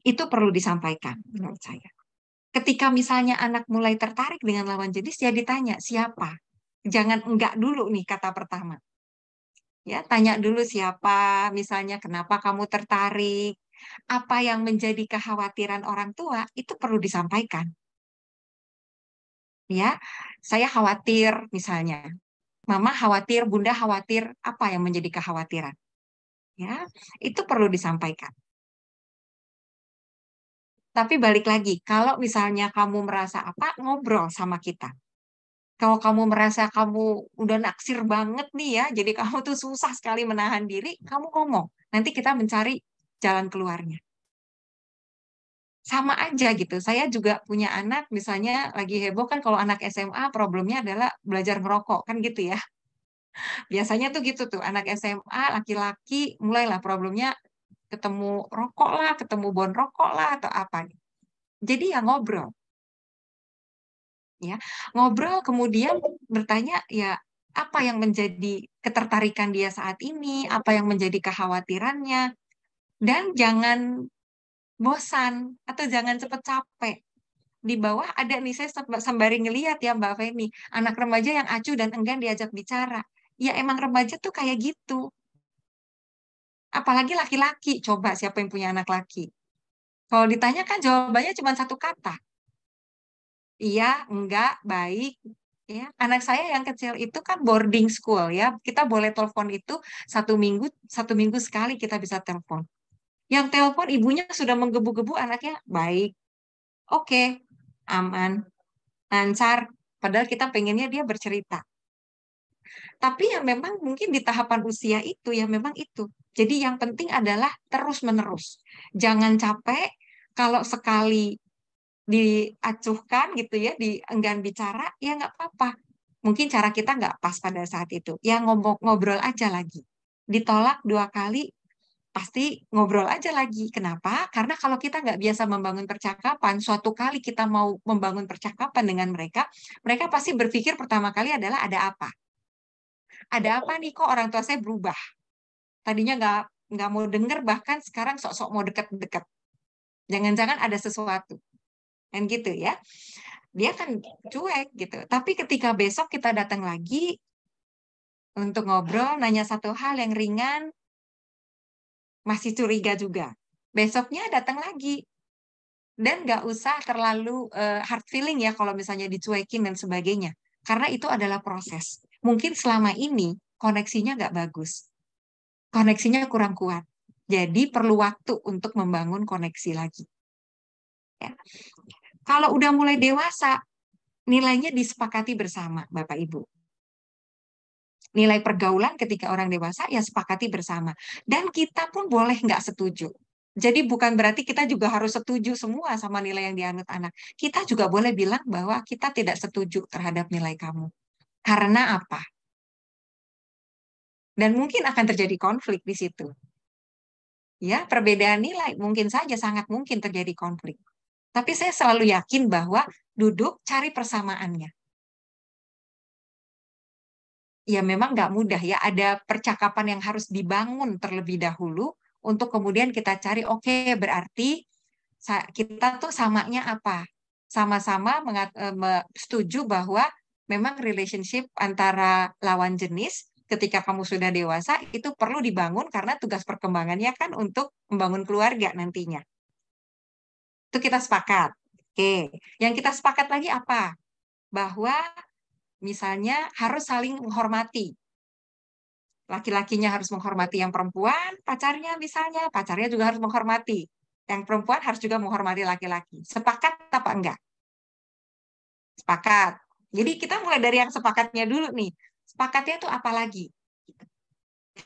Itu perlu disampaikan menurut saya. Ketika misalnya anak mulai tertarik dengan lawan jenis, ya ditanya siapa. Jangan enggak dulu nih kata pertama. Ya, tanya dulu siapa, misalnya kenapa kamu tertarik, apa yang menjadi kekhawatiran orang tua, itu perlu disampaikan. Ya, saya khawatir misalnya. Mama khawatir, Bunda khawatir, apa yang menjadi kekhawatiran. Ya, itu perlu disampaikan. Tapi balik lagi, kalau misalnya kamu merasa apa, ngobrol sama kita. Kalau kamu merasa kamu udah naksir banget nih ya, jadi kamu tuh susah sekali menahan diri, kamu ngomong. Nanti kita mencari jalan keluarnya. Sama aja gitu. Saya juga punya anak, misalnya lagi heboh kan kalau anak SMA problemnya adalah belajar ngerokok, kan gitu ya. Biasanya tuh gitu tuh, anak SMA, laki-laki, mulailah problemnya ketemu rokok lah, ketemu bon rokok lah, atau apa. Jadi ya ngobrol. Ya, ngobrol kemudian bertanya ya apa yang menjadi ketertarikan dia saat ini, apa yang menjadi kekhawatirannya, dan jangan bosan atau jangan cepet capek. Di bawah ada nih, saya sembari ngelihat ya Mbak Feni, anak remaja yang acuh dan enggan diajak bicara. Ya emang remaja tuh kayak gitu. Apalagi laki-laki, coba siapa yang punya anak laki. Kalau ditanya kan jawabannya cuma satu kata. Iya, enggak, baik. Ya, anak saya yang kecil itu kan boarding school ya. Kita boleh telepon itu satu minggu sekali kita bisa telepon. Yang telepon ibunya sudah menggebu-gebu, anaknya baik, oke, aman, lancar. Padahal kita pengennya dia bercerita. Tapi yang memang mungkin di tahapan usia itu ya memang itu. Jadi yang penting adalah terus-menerus. Jangan capek kalau sekali diacuhkan gitu ya, enggan bicara, ya nggak apa-apa. Mungkin cara kita nggak pas pada saat itu. Ya ngobrol aja lagi. Ditolak 2 kali, pasti ngobrol aja lagi. Kenapa? Karena kalau kita nggak biasa membangun percakapan, suatu kali kita mau membangun percakapan dengan mereka, mereka pasti berpikir pertama kali adalah ada apa? Ada apa nih kok orang tua saya berubah? Tadinya nggak mau denger, bahkan sekarang sok-sok mau deket-deket. Jangan-jangan ada sesuatu. Kan gitu ya. Dia kan cuek gitu. Tapi ketika besok kita datang lagi untuk ngobrol, nanya satu hal yang ringan, masih curiga juga. Besoknya datang lagi. Dan nggak usah terlalu hard feeling ya kalau misalnya dicuekin dan sebagainya. Karena itu adalah proses. Mungkin selama ini koneksinya nggak bagus. Koneksinya kurang kuat. Jadi perlu waktu untuk membangun koneksi lagi. Ya. Kalau udah mulai dewasa, nilainya disepakati bersama, Bapak Ibu. Nilai pergaulan ketika orang dewasa ya sepakati bersama. Dan kita pun boleh nggak setuju. Jadi bukan berarti kita juga harus setuju semua sama nilai yang dianut anak. Kita juga boleh bilang bahwa kita tidak setuju terhadap nilai kamu. Karena apa? Dan mungkin akan terjadi konflik di situ. Ya, perbedaan nilai mungkin saja sangat mungkin terjadi konflik. Tapi saya selalu yakin bahwa duduk cari persamaannya. Ya memang nggak mudah ya, ada percakapan yang harus dibangun terlebih dahulu untuk kemudian kita cari, oke, berarti kita tuh samanya apa? Sama-sama setuju bahwa memang relationship antara lawan jenis ketika kamu sudah dewasa itu perlu dibangun karena tugas perkembangannya kan untuk membangun keluarga nantinya. Itu kita sepakat. Oke, yang kita sepakat lagi apa? Bahwa misalnya harus saling menghormati. Laki-lakinya harus menghormati yang perempuan, pacarnya misalnya, pacarnya juga harus menghormati. Yang perempuan harus juga menghormati laki-laki. Sepakat apa enggak? Sepakat. Jadi kita mulai dari yang sepakatnya dulu nih. Sepakatnya itu apa lagi?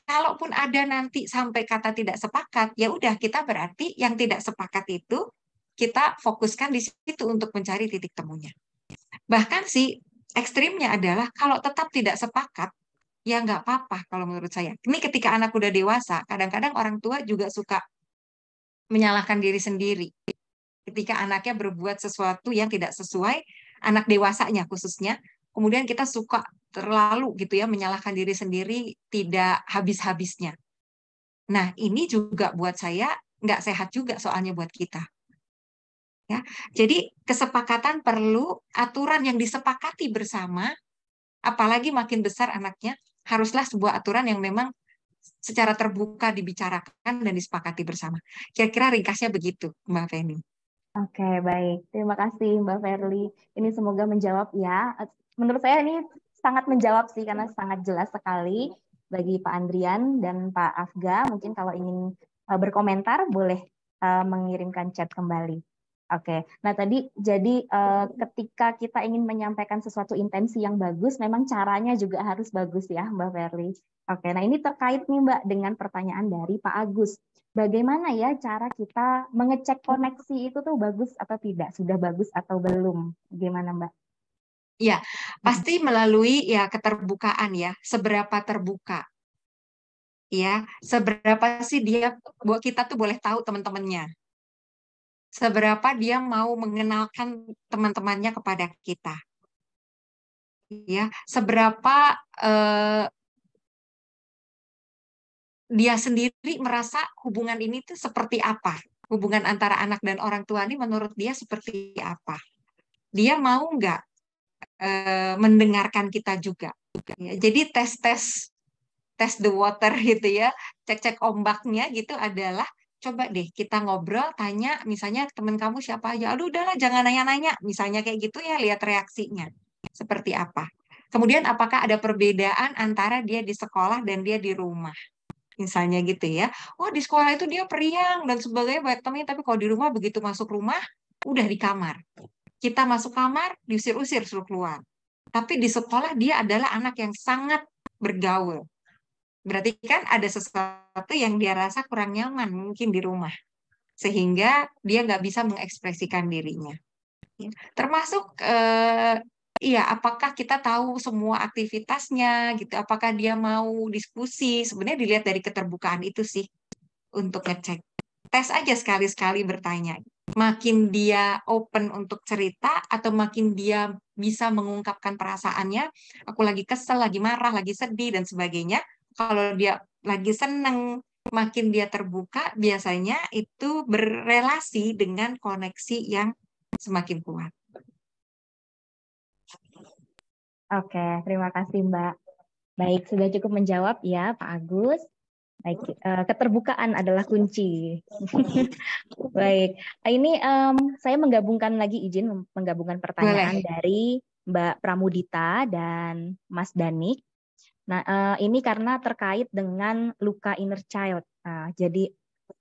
Kalaupun ada nanti sampai kata tidak sepakat, ya udah kita berarti yang tidak sepakat itu kita fokuskan di situ untuk mencari titik temunya. Bahkan sih ekstrimnya adalah kalau tetap tidak sepakat, ya nggak apa-apa kalau menurut saya. Ini ketika anak udah dewasa, kadang-kadang orang tua juga suka menyalahkan diri sendiri. Ketika anaknya berbuat sesuatu yang tidak sesuai, anak dewasanya khususnya, kemudian kita suka terlalu gitu ya menyalahkan diri sendiri tidak habis-habisnya. Nah, ini juga buat saya nggak sehat juga soalnya buat kita. Ya, jadi kesepakatan perlu, aturan yang disepakati bersama, apalagi makin besar anaknya, haruslah sebuah aturan yang memang secara terbuka dibicarakan dan disepakati bersama. Kira-kira ringkasnya begitu, Mbak Feni. Oke, baik. Terima kasih Mbak Verly. Ini semoga menjawab ya. Menurut saya ini sangat menjawab sih, karena sangat jelas sekali bagi Pak Andrian dan Pak Afga. Mungkin kalau ingin berkomentar, boleh mengirimkan chat kembali. Oke, nah tadi jadi ketika kita ingin menyampaikan sesuatu intensi yang bagus, memang caranya juga harus bagus ya Mbak Verly. Oke, nah ini terkait nih Mbak dengan pertanyaan dari Pak Agus. Bagaimana ya cara kita mengecek koneksi itu tuh bagus atau tidak, sudah bagus atau belum? Bagaimana Mbak? Ya, pasti melalui ya keterbukaan ya, seberapa terbuka. Ya, seberapa sih dia buat kita tuh boleh tahu teman-temannya. Seberapa dia mau mengenalkan teman-temannya kepada kita. Ya, seberapa dia sendiri merasa hubungan ini tuh seperti apa? Hubungan antara anak dan orang tua ini menurut dia seperti apa? Dia mau nggak mendengarkan kita juga? Ya, jadi tes the water gitu ya, cek-cek ombaknya gitu adalah coba deh kita ngobrol, tanya misalnya teman kamu siapa aja, aduh udahlah jangan nanya-nanya, misalnya kayak gitu ya, lihat reaksinya seperti apa. Kemudian apakah ada perbedaan antara dia di sekolah dan dia di rumah? Misalnya gitu ya, wah di sekolah itu dia periang dan sebagainya banyak temannya, tapi kalau di rumah begitu masuk rumah, udah di kamar. Kita masuk kamar, diusir-usir suruh keluar. Tapi di sekolah dia adalah anak yang sangat bergaul. Berarti kan ada sesuatu yang dia rasa kurang nyaman mungkin di rumah. Sehingga dia nggak bisa mengekspresikan dirinya. Termasuk iya, apakah kita tahu semua aktivitasnya gitu? Apakah dia mau diskusi? Sebenarnya dilihat dari keterbukaan itu sih untuk ngecek. Tes aja sekali-sekali bertanya. Makin dia open untuk cerita atau makin dia bisa mengungkapkan perasaannya, aku lagi kesel, lagi marah, lagi sedih dan sebagainya. Kalau dia lagi seneng, makin dia terbuka, biasanya itu berrelasi dengan koneksi yang semakin kuat. Oke, terima kasih Mbak. Baik, sudah cukup menjawab ya Pak Agus. Baik, keterbukaan adalah kunci. Baik, ini saya menggabungkan lagi, izin menggabungkan pertanyaan dari Mbak Pramudita dan Mas Danik. Nah, ini karena terkait dengan luka inner child. Nah, jadi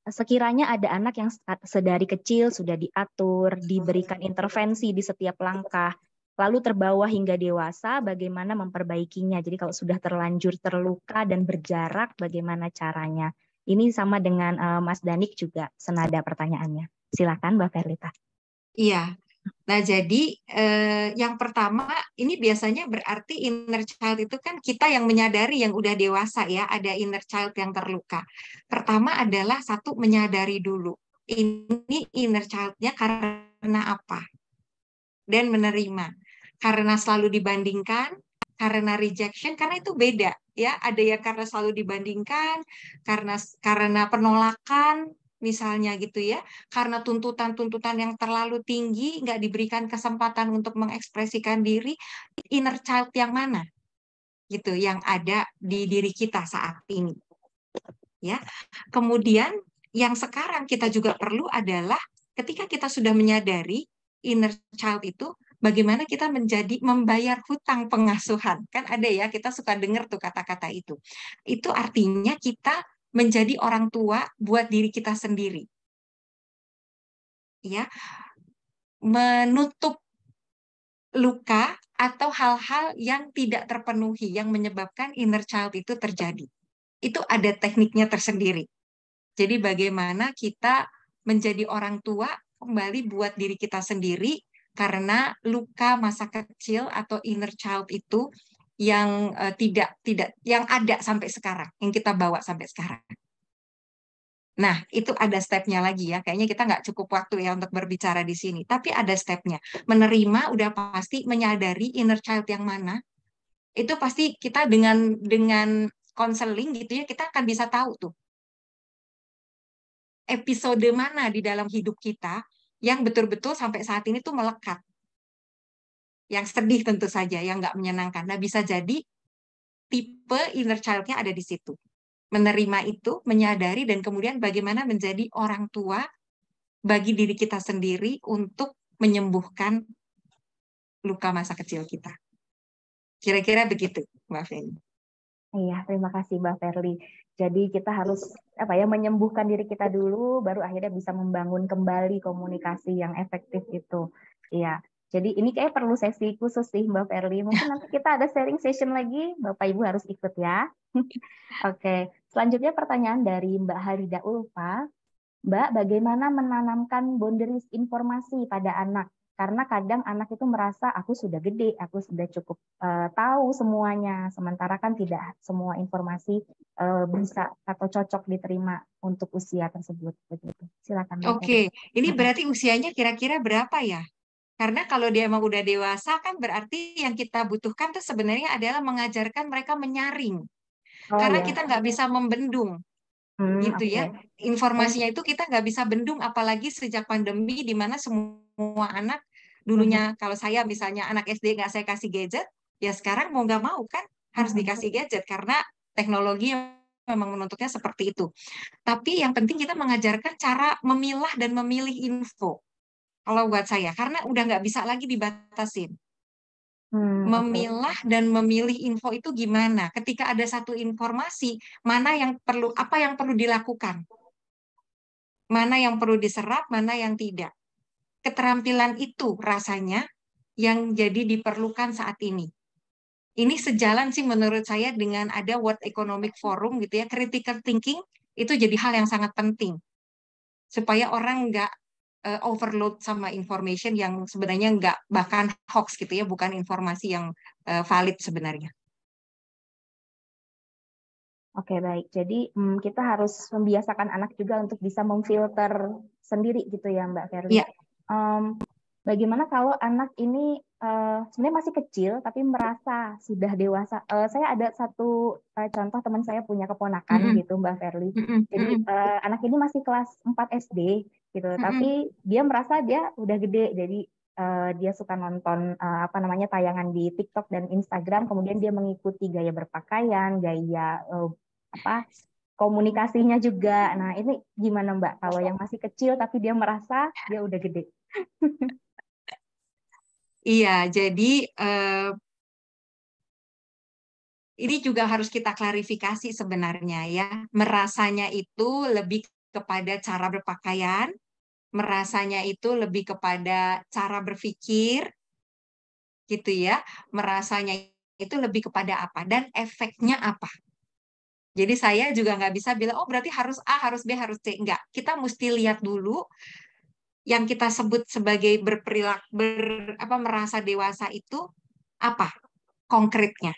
sekiranya ada anak yang sedari kecil sudah diatur, diberikan intervensi di setiap langkah, lalu terbawa hingga dewasa, bagaimana memperbaikinya? Jadi kalau sudah terlanjur terluka dan berjarak, bagaimana caranya? Ini sama dengan Mas Danik juga senada pertanyaannya. Silakan Mbak Verlita. Iya. Nah, jadi yang pertama ini biasanya berarti inner child itu kan kita yang menyadari yang udah dewasa ya, ada inner child yang terluka. Pertama adalah satu menyadari dulu. Ini inner child-nya karena apa? Dan menerima. Karena selalu dibandingkan, karena rejection, karena itu beda ya. Ada yang karena selalu dibandingkan, karena penolakan, misalnya gitu ya, karena tuntutan-tuntutan yang terlalu tinggi, nggak diberikan kesempatan untuk mengekspresikan diri, inner child yang mana? Gitu, yang ada di diri kita saat ini. Ya. Kemudian yang sekarang kita juga perlu adalah ketika kita sudah menyadari inner child itu, bagaimana kita membayar hutang pengasuhan. Kan ada ya, kita suka dengar tuh kata-kata itu. Itu artinya kita menjadi orang tua buat diri kita sendiri. Ya, menutup luka atau hal-hal yang tidak terpenuhi yang menyebabkan inner child itu terjadi. Itu ada tekniknya tersendiri. Jadi bagaimana kita menjadi orang tua kembali buat diri kita sendiri karena luka masa kecil atau inner child itu yang tidak yang ada sampai sekarang, yang kita bawa sampai sekarang. Nah, itu ada stepnya lagi ya. Kayaknya kita nggak cukup waktu ya untuk berbicara di sini. Tapi ada stepnya. Menerima udah pasti, menyadari inner child yang mana. Itu pasti kita dengan konseling gitu ya, kita akan bisa tahu tuh episode mana di dalam hidup kita yang betul-betul sampai saat ini tuh melekat. Yang sedih tentu saja, yang nggak menyenangkan. Nah, bisa jadi tipe inner child-nya ada di situ. Menerima itu, menyadari, dan kemudian bagaimana menjadi orang tua bagi diri kita sendiri untuk menyembuhkan luka masa kecil kita. Kira-kira begitu, Mbak Feni. Iya, terima kasih Mbak Verly. Jadi kita harus menyembuhkan diri kita dulu, baru akhirnya bisa membangun kembali komunikasi yang efektif itu. Iya. Jadi ini kayak perlu sesi khusus sih Mbak Verly. Mungkin nanti kita ada sharing session lagi, Bapak Ibu harus ikut ya. Oke, selanjutnya pertanyaan dari Mbak Harida Ulfa. Mbak, bagaimana menanamkan boundaries informasi pada anak? Karena kadang anak itu merasa aku sudah gede, aku sudah cukup tahu semuanya, sementara kan tidak semua informasi bisa atau cocok diterima untuk usia tersebut. Begitu. Silakan. Oke, ini berarti usianya kira-kira berapa ya? Karena kalau dia emang udah dewasa kan berarti yang kita butuhkan tuh sebenarnya adalah mengajarkan mereka menyaring. Karena kita nggak bisa membendung. Gitu ya. Informasinya itu kita nggak bisa bendung, apalagi sejak pandemi di mana semua anak dulunya, kalau saya misalnya anak SD nggak saya kasih gadget, ya sekarang mau nggak mau kan harus dikasih gadget karena teknologi memang menuntutnya seperti itu. Tapi yang penting kita mengajarkan cara memilah dan memilih info. Kalau buat saya, karena udah nggak bisa lagi dibatasin. Memilah dan memilih info itu gimana? Ketika ada satu informasi, apa yang perlu dilakukan? Mana yang perlu diserap, mana yang tidak. Keterampilan itu rasanya yang jadi diperlukan saat ini. Ini sejalan sih menurut saya dengan ada World Economic Forum gitu ya, critical thinking itu jadi hal yang sangat penting. Supaya orang nggak overload sama information yang sebenarnya nggak, bahkan hoax gitu ya, bukan informasi yang valid sebenarnya. Oke, baik. Jadi kita harus membiasakan anak juga untuk bisa memfilter sendiri gitu ya Mbak Verly. Yeah. Bagaimana kalau anak ini sebenarnya masih kecil tapi merasa sudah dewasa? Saya ada satu contoh, teman saya punya keponakan gitu Mbak Verly. Jadi anak ini masih kelas 4 SD gitu, tapi dia merasa dia udah gede. Jadi dia suka nonton tayangan di TikTok dan Instagram, kemudian dia mengikuti gaya berpakaian, gaya komunikasinya juga. Nah, ini gimana Mbak kalau yang masih kecil tapi dia merasa dia udah gede? Iya, jadi ini juga harus kita klarifikasi sebenarnya ya. Merasanya itu lebih kepada cara berpakaian, merasanya itu lebih kepada cara berpikir, gitu ya, merasanya itu lebih kepada apa, dan efeknya apa. Jadi saya juga nggak bisa bilang, oh berarti harus A, harus B, harus C. Enggak, kita mesti lihat dulu yang kita sebut sebagai merasa dewasa itu apa konkretnya.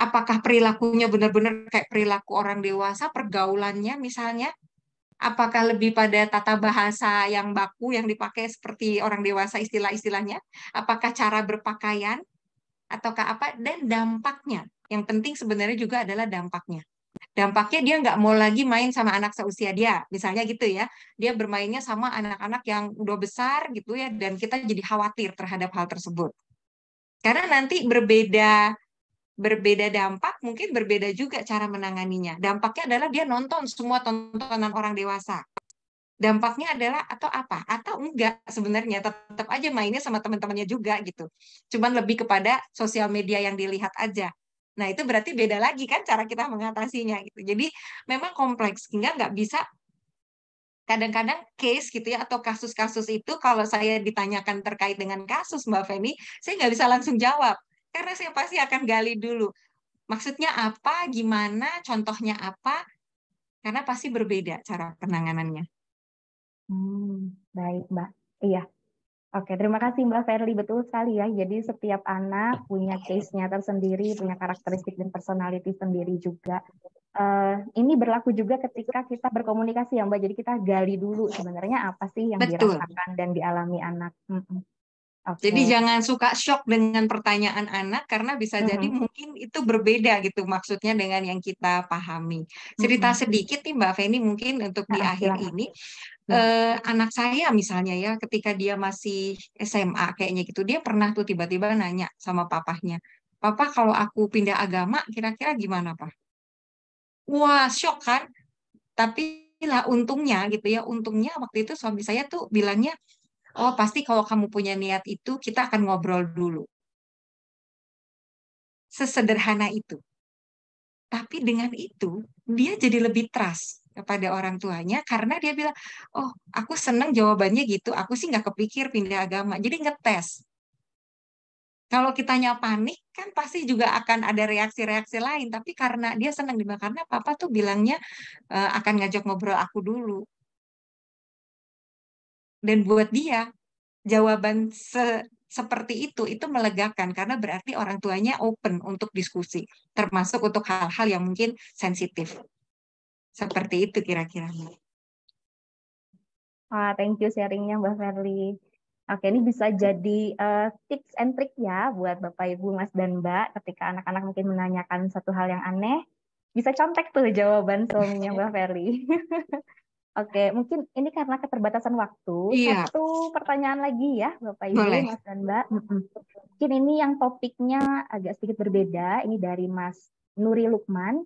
Apakah perilakunya benar-benar kayak perilaku orang dewasa, pergaulannya misalnya, apakah lebih pada tata bahasa yang baku yang dipakai seperti orang dewasa istilah-istilahnya, apakah cara berpakaian, ataukah apa, dan dampaknya. Yang penting sebenarnya juga adalah dampaknya. Dampaknya dia nggak mau lagi main sama anak seusia dia, misalnya gitu ya. Dia bermainnya sama anak-anak yang udah besar gitu ya, dan kita jadi khawatir terhadap hal tersebut. Karena nanti berbeda dampak, mungkin berbeda juga cara menanganinya. Dampaknya adalah dia nonton semua tontonan orang dewasa. Dampaknya adalah atau apa? Atau enggak sebenarnya tetap aja mainnya sama teman-temannya juga gitu. Cuman lebih kepada sosial media yang dilihat aja. Nah, itu berarti beda lagi kan cara kita mengatasinya gitu. Jadi memang kompleks hingga nggak bisa kadang-kadang case gitu ya atau kasus-kasus itu kalau saya ditanyakan terkait dengan kasus Mbak Feni, saya nggak bisa langsung jawab karena saya pasti akan gali dulu. Maksudnya apa, gimana, contohnya apa, karena pasti berbeda cara penanganannya. Baik, Mbak. Iya. Oke, terima kasih Mbak Verly. Betul sekali ya. Jadi setiap anak punya case-nya tersendiri, punya karakteristik dan personality sendiri juga. Ini berlaku juga ketika kita berkomunikasi ya Mbak. Jadi kita gali dulu sebenarnya apa sih yang Betul. dirasakan dan dialami anak. Jadi Oke. jangan suka shock dengan pertanyaan anak karena bisa jadi mungkin itu berbeda gitu maksudnya dengan yang kita pahami. Cerita sedikit nih Mbak Feni mungkin untuk di akhir Silakan. ini. Anak saya misalnya ya ketika dia masih SMA kayaknya gitu, dia pernah tuh tiba-tiba nanya sama papahnya, "Papa kalau aku pindah agama kira-kira gimana, Pak?" Wah, shock kan? Tapi lah untungnya gitu ya, untungnya waktu itu suami saya tuh bilangnya, "Oh, pasti kalau kamu punya niat itu kita akan ngobrol dulu." Sesederhana itu. Tapi dengan itu, dia jadi lebih trust kepada orang tuanya karena dia bilang, oh aku seneng jawabannya gitu, aku sih nggak kepikir pindah agama. Jadi ngetes. Kalau kitanya panik, kan pasti juga akan ada reaksi-reaksi lain. Tapi karena dia senang karena papa tuh bilangnya akan ngajak ngobrol aku dulu. Dan buat dia, jawaban seperti itu melegakan karena berarti orang tuanya open untuk diskusi, termasuk untuk hal-hal yang mungkin sensitif. Seperti itu kira-kira. Wah, thank you sharingnya Mbak Verly. Oke, ini bisa jadi tips and trick ya buat Bapak, Ibu, Mas, dan Mbak ketika anak-anak mungkin menanyakan satu hal yang aneh, bisa contek tuh jawaban suaminya Mbak Verly. Oke, mungkin ini karena keterbatasan waktu, Iya. satu pertanyaan lagi ya Bapak, Ibu, Boleh. Mas, dan Mbak. Mungkin ini yang topiknya agak sedikit berbeda, ini dari Mas Nuri Lukman.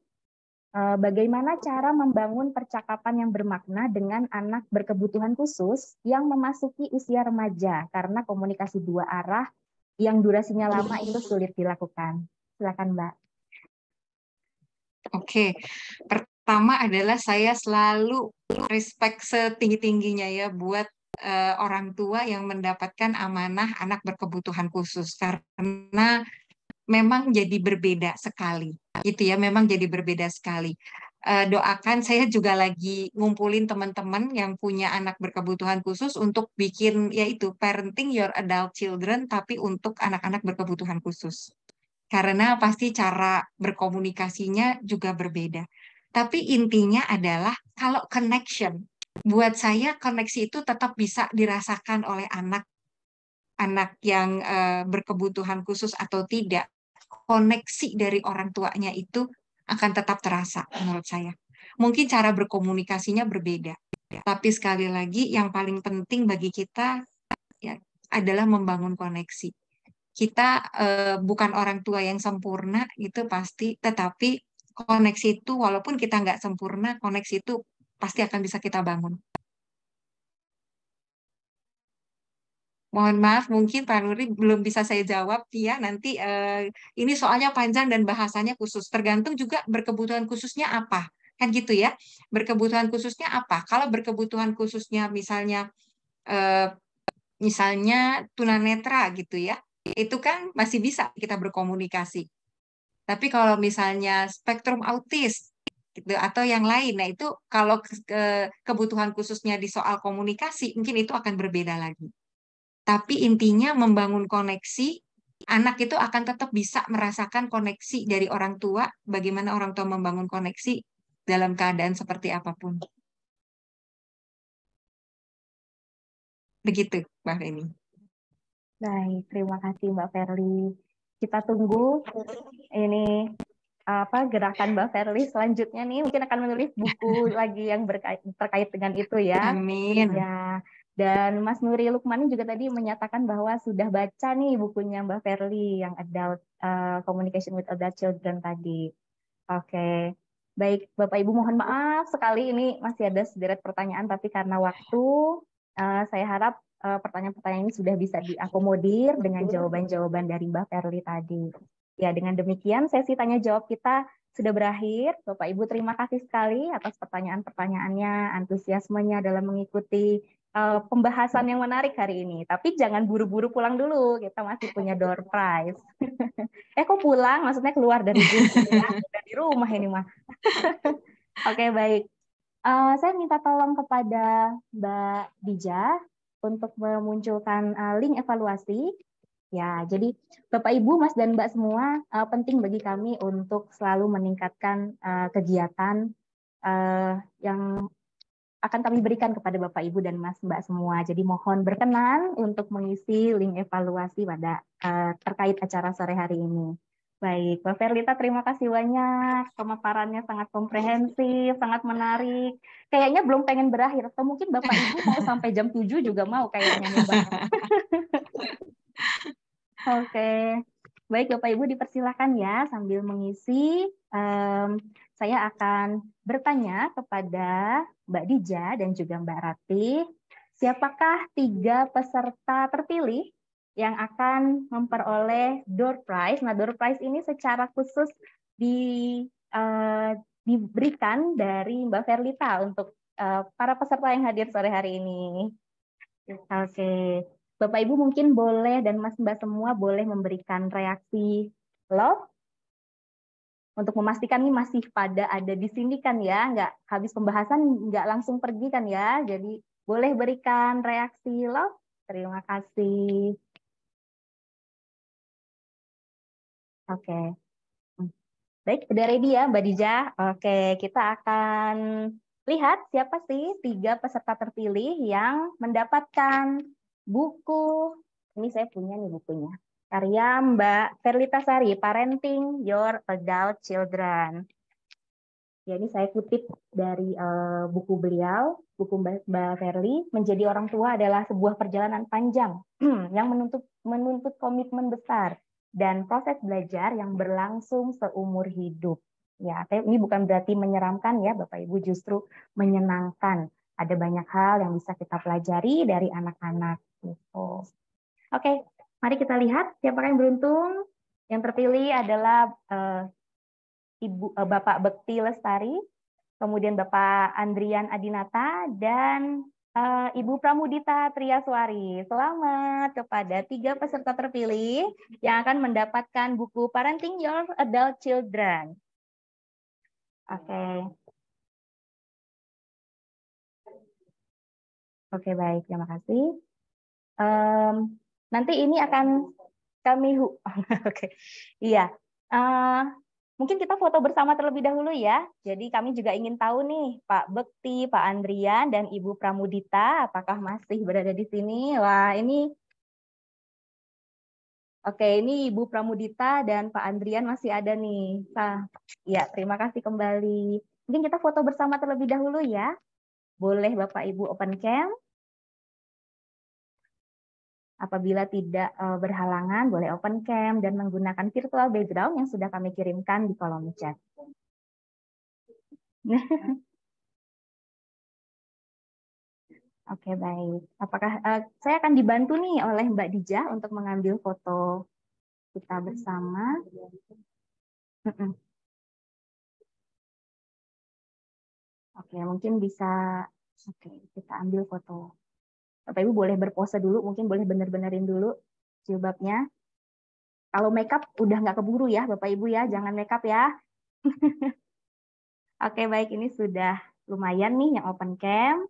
Bagaimana cara membangun percakapan yang bermakna dengan anak berkebutuhan khusus yang memasuki usia remaja karena komunikasi dua arah yang durasinya lama itu sulit dilakukan. Silakan Mbak. Oke, pertama adalah saya selalu respect setinggi-tingginya ya buat orang tua yang mendapatkan amanah anak berkebutuhan khusus karena memang jadi berbeda sekali. Gitu ya, memang jadi berbeda sekali. Doakan, saya juga lagi ngumpulin teman-teman yang punya anak berkebutuhan khusus untuk bikin yaitu parenting your adult children tapi untuk anak-anak berkebutuhan khusus. Karena pasti cara berkomunikasinya juga berbeda. Tapi intinya adalah kalau connection, buat saya koneksi itu tetap bisa dirasakan oleh anak yang berkebutuhan khusus atau tidak. Koneksi dari orang tuanya itu akan tetap terasa menurut saya. Mungkin cara berkomunikasinya berbeda, tapi sekali lagi yang paling penting bagi kita ya, adalah membangun koneksi. Kita bukan orang tua yang sempurna itu pasti, tetapi koneksi itu walaupun kita nggak sempurna, koneksi itu pasti akan bisa kita bangun. Mohon maaf, mungkin Pak Nuri belum bisa saya jawab ya. Nanti ini soalnya panjang dan bahasanya khusus. Tergantung juga berkebutuhan khususnya apa. Kan gitu ya. Berkebutuhan khususnya apa? Kalau berkebutuhan khususnya misalnya tunanetra gitu ya, itu kan masih bisa kita berkomunikasi. Tapi kalau misalnya spektrum autis gitu atau yang lain, nah itu kalau kebutuhan khususnya di soal komunikasi mungkin itu akan berbeda lagi. Tapi intinya membangun koneksi, anak itu akan tetap bisa merasakan koneksi dari orang tua, bagaimana orang tua membangun koneksi dalam keadaan seperti apapun. Begitu, Mbak Feni. Baik, terima kasih Mbak Verly. Kita tunggu ini gerakan Mbak Verly selanjutnya nih, mungkin akan menulis buku lagi yang terkait dengan itu ya. Amin. Ya. Dan Mas Nuri Lukmani juga tadi menyatakan bahwa sudah baca nih bukunya Mbak Verly yang Adult Communication with Adult Children tadi. Oke. Baik, Bapak Ibu mohon maaf sekali ini masih ada sederet pertanyaan, tapi karena waktu saya harap pertanyaan-pertanyaan ini sudah bisa diakomodir dengan jawaban-jawaban dari Mbak Verly tadi. Ya, dengan demikian sesi tanya jawab kita sudah berakhir. Bapak Ibu terima kasih sekali atas pertanyaan-pertanyaannya, antusiasmenya dalam mengikuti pembahasan yang menarik hari ini. Tapi jangan buru-buru pulang dulu, kita masih punya door prize. Kok pulang? Maksudnya keluar dari Zoom ya? Udah di rumah ini mah. Oke, baik. Saya minta tolong kepada Mbak Dija untuk memunculkan link evaluasi. Ya, jadi Bapak Ibu, Mas dan Mbak semua, penting bagi kami untuk selalu meningkatkan kegiatan yang akan kami berikan kepada Bapak Ibu dan Mas Mbak semua. Jadi mohon berkenan untuk mengisi link evaluasi pada terkait acara sore hari ini. Baik, Mbak Verlita terima kasih banyak. Pemaparannya sangat komprehensif, sangat menarik. Kayaknya belum pengen berakhir, atau mungkin Bapak Ibu mau sampai jam 7 juga mau kayaknya nih Mbak. Oke, baik Bapak Ibu dipersilakan ya sambil mengisi. Saya akan bertanya kepada Mbak Dija dan juga Mbak Ratih, siapakah 3 peserta terpilih yang akan memperoleh door prize? Nah, door prize ini secara khusus diberikan dari Mbak Verlita untuk para peserta yang hadir sore hari ini. Oke. Bapak Ibu mungkin boleh dan Mas Mbak semua boleh memberikan reaksi love untuk memastikan ini masih pada ada di sini kan ya, nggak habis pembahasan nggak langsung pergi kan ya. Jadi boleh berikan reaksi love. Terima kasih. Oke. Baik, udah ready ya Mbak Dija? Oke, kita akan lihat siapa sih 3 peserta terpilih yang mendapatkan buku. Ini saya punya nih bukunya. Karya Mbak Verlita Sari, Parenting Your Adult Children. Ya, ini saya kutip dari buku beliau, buku Mbak Verly, menjadi orang tua adalah sebuah perjalanan panjang yang menuntut komitmen besar dan proses belajar yang berlangsung seumur hidup. Ya, ini bukan berarti menyeramkan ya, Bapak Ibu, justru menyenangkan. Ada banyak hal yang bisa kita pelajari dari anak-anak. Gitu. Oke, mari kita lihat siapa yang beruntung. Yang terpilih adalah Bapak Bekti Lestari, kemudian Bapak Andrian Adinata, dan Ibu Pramudita Triaswari. Selamat kepada 3 peserta terpilih yang akan mendapatkan buku Parenting Your Adult Children. Oke. Oke, baik. Terima kasih. Nanti ini akan kami... Oke. Iya. Mungkin kita foto bersama terlebih dahulu ya. Jadi kami juga ingin tahu nih, Pak Bekti, Pak Andrian, dan Ibu Pramudita, apakah masih berada di sini? Wah, ini... Oke, ini Ibu Pramudita dan Pak Andrian masih ada nih. Nah, ya, terima kasih kembali. Mungkin kita foto bersama terlebih dahulu ya. Boleh Bapak Ibu open cam. Apabila tidak berhalangan, boleh open cam dan menggunakan virtual background yang sudah kami kirimkan di kolom chat. Oke, baik. Apakah saya akan dibantu nih oleh Mbak Dija untuk mengambil foto kita bersama? Oke, mungkin bisa, oke, kita ambil foto. Bapak Ibu boleh berpose dulu, mungkin boleh bener-benerin dulu jilbabnya. Kalau makeup udah nggak keburu ya Bapak Ibu ya, jangan makeup ya. Oke, baik, ini sudah lumayan nih yang open cam.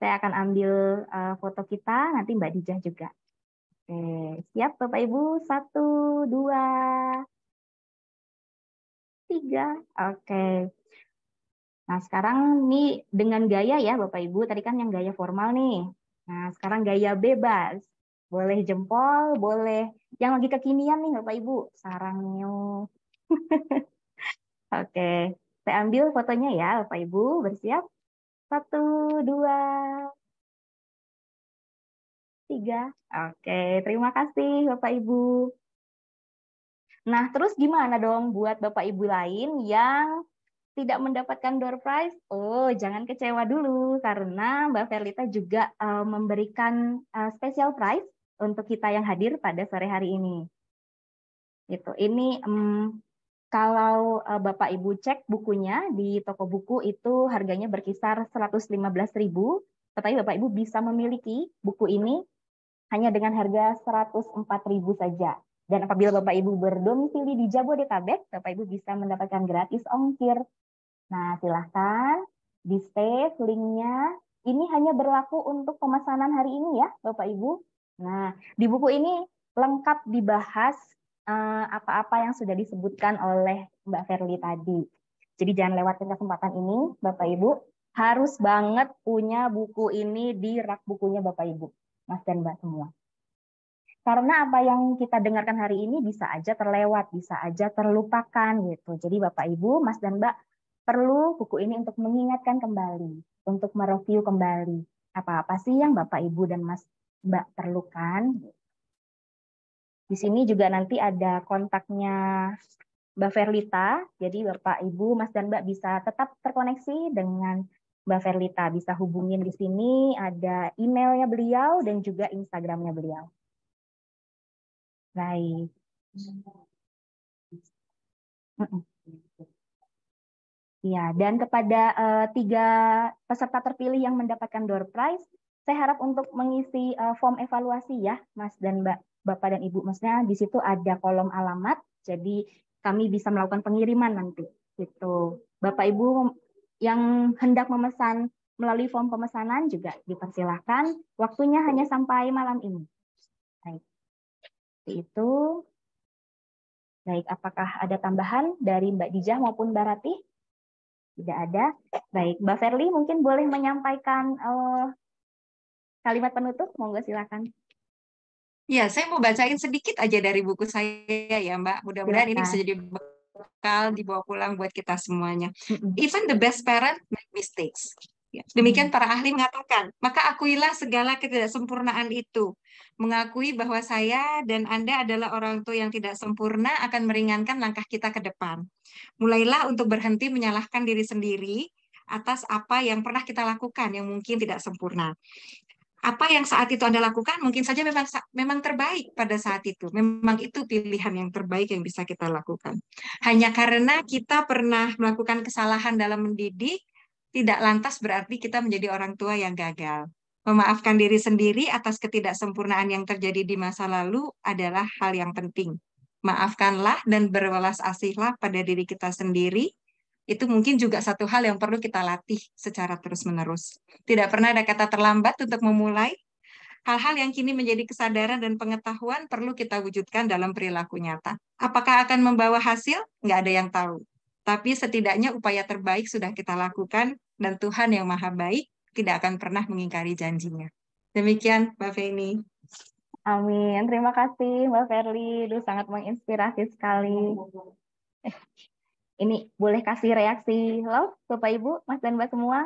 Saya akan ambil foto kita, nanti Mbak Dijah juga. Oke, siap Bapak Ibu? 1, 2, 3. Oke. Nah, sekarang nih dengan gaya ya Bapak Ibu, tadi kan yang gaya formal nih. Nah, sekarang gaya bebas. Boleh jempol, boleh yang lagi kekinian nih Bapak Ibu, sarangnya. Oke, saya ambil fotonya ya Bapak Ibu, bersiap. 1, 2, 3. Oke, terima kasih Bapak Ibu. Nah, terus gimana dong buat Bapak Ibu lain yang tidak mendapatkan door prize? Oh, jangan kecewa dulu karena Mbak Verlita juga memberikan special prize untuk kita yang hadir pada sore hari ini. Gitu. Ini kalau Bapak Ibu cek bukunya di toko buku itu harganya berkisar 115.000, tetapi Bapak Ibu bisa memiliki buku ini hanya dengan harga 104.000 saja. Dan apabila Bapak Ibu berdomisili di Jabodetabek, Bapak Ibu bisa mendapatkan gratis ongkir. Nah, silahkan di-save linknya. Ini hanya berlaku untuk pemesanan hari ini ya, Bapak Ibu. Nah, di buku ini lengkap dibahas apa-apa yang sudah disebutkan oleh Mbak Verly tadi. Jadi jangan lewatkan kesempatan ini, Bapak Ibu. Harus banget punya buku ini di rak bukunya Bapak Ibu, Mas dan Mbak semua. Karena apa yang kita dengarkan hari ini bisa aja terlewat, bisa aja terlupakan gitu. Jadi Bapak Ibu, Mas dan Mbak perlu buku ini untuk mengingatkan kembali, untuk mereview kembali apa-apa sih yang Bapak Ibu dan Mas Mbak perlukan. Di sini juga nanti ada kontaknya Mbak Verlita, jadi Bapak Ibu, Mas dan Mbak bisa tetap terkoneksi dengan Mbak Verlita, bisa hubungin di sini, ada emailnya beliau dan juga Instagramnya beliau. Baik. Ya, dan kepada 3 peserta terpilih yang mendapatkan door prize, saya harap untuk mengisi form evaluasi ya, Mas dan Mbak, Bapak dan Ibu. Maksudnya di situ ada kolom alamat, jadi kami bisa melakukan pengiriman nanti. Gitu. Bapak Ibu yang hendak memesan melalui form pemesanan juga dipersilahkan. Waktunya hanya sampai malam ini. Baik. Itu. Baik, apakah ada tambahan dari Mbak Dijah maupun Mbak Ratih? Tidak ada. Baik, Mbak Verly mungkin boleh menyampaikan kalimat penutup, monggo silakan. Ya, saya mau bacain sedikit aja dari buku saya ya, Mbak. Mudah-mudahan ini bisa jadi bekal dibawa pulang buat kita semuanya. Even the best parent make mistakes. Ya, demikian para ahli mengatakan, maka akuilah segala ketidaksempurnaan itu. Mengakui bahwa saya dan Anda adalah orang tua yang tidak sempurna akan meringankan langkah kita ke depan. Mulailah untuk berhenti menyalahkan diri sendiri atas apa yang pernah kita lakukan yang mungkin tidak sempurna. Apa yang saat itu Anda lakukan mungkin saja memang terbaik pada saat itu. Memang itu pilihan yang terbaik yang bisa kita lakukan. Hanya karena kita pernah melakukan kesalahan dalam mendidik, tidak lantas berarti kita menjadi orang tua yang gagal. Memaafkan diri sendiri atas ketidaksempurnaan yang terjadi di masa lalu adalah hal yang penting. Maafkanlah dan berwelas asihlah pada diri kita sendiri. Itu mungkin juga satu hal yang perlu kita latih secara terus-menerus. Tidak pernah ada kata terlambat untuk memulai. Hal-hal yang kini menjadi kesadaran dan pengetahuan perlu kita wujudkan dalam perilaku nyata. Apakah akan membawa hasil? Nggak ada yang tahu. Tapi setidaknya upaya terbaik sudah kita lakukan, dan Tuhan yang Maha Baik tidak akan pernah mengingkari janjinya. Demikian, Mbak Feni. Amin. Terima kasih, Mbak Verly. Itu sangat menginspirasi sekali. Ini boleh kasih reaksi love, Bapak Ibu, Mas dan Mbak semua?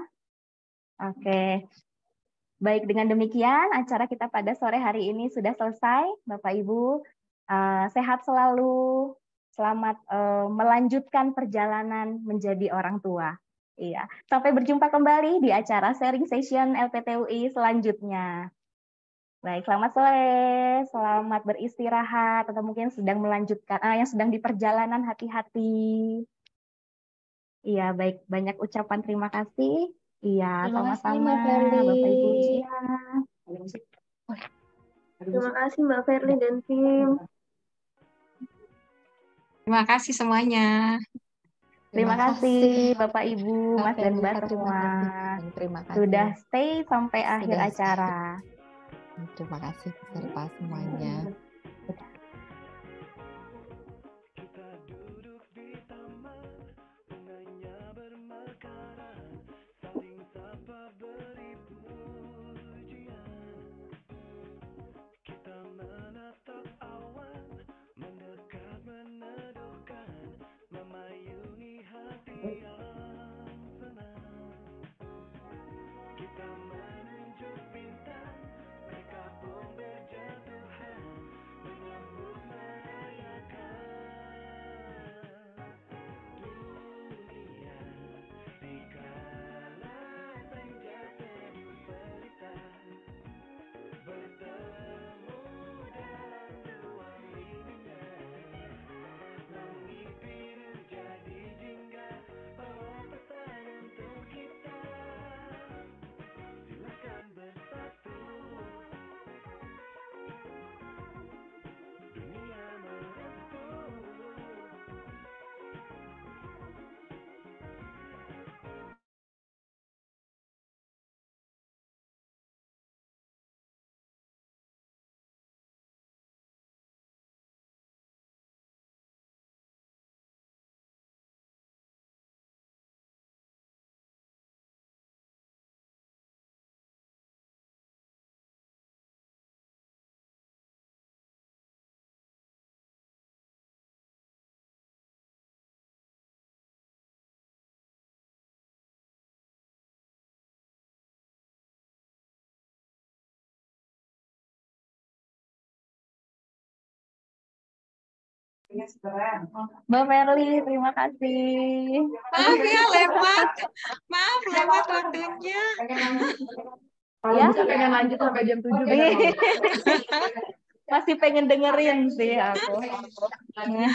Oke. Baik, dengan demikian acara kita pada sore hari ini sudah selesai. Bapak Ibu, sehat selalu. Selamat melanjutkan perjalanan menjadi orang tua. Iya. Sampai berjumpa kembali di acara sharing session LPTUI selanjutnya. Baik, selamat sore, selamat beristirahat, atau mungkin sedang melanjutkan, yang sedang di perjalanan, hati-hati. Iya, baik, banyak ucapan terima kasih. Iya, Terima kasih sama-sama Mbak Ferli. Bapak Ibu. Iya. Terima kasih Mbak Ferli dan tim. Terima kasih semuanya. Terima kasih Bapak Ibu, Kak Mas dan Ferli, Mbak terima semua. kasih. Dan terima kasih. Sudah stay sampai akhir Sudah. acara. Terima kasih peserta semuanya. Mbak Ferli, terima kasih. Maaf ya, lewat. Maaf, lewat waktunya. Ya, pengen lanjut sampai jam 7. Masih pengen dengerin sih aku. Aduh.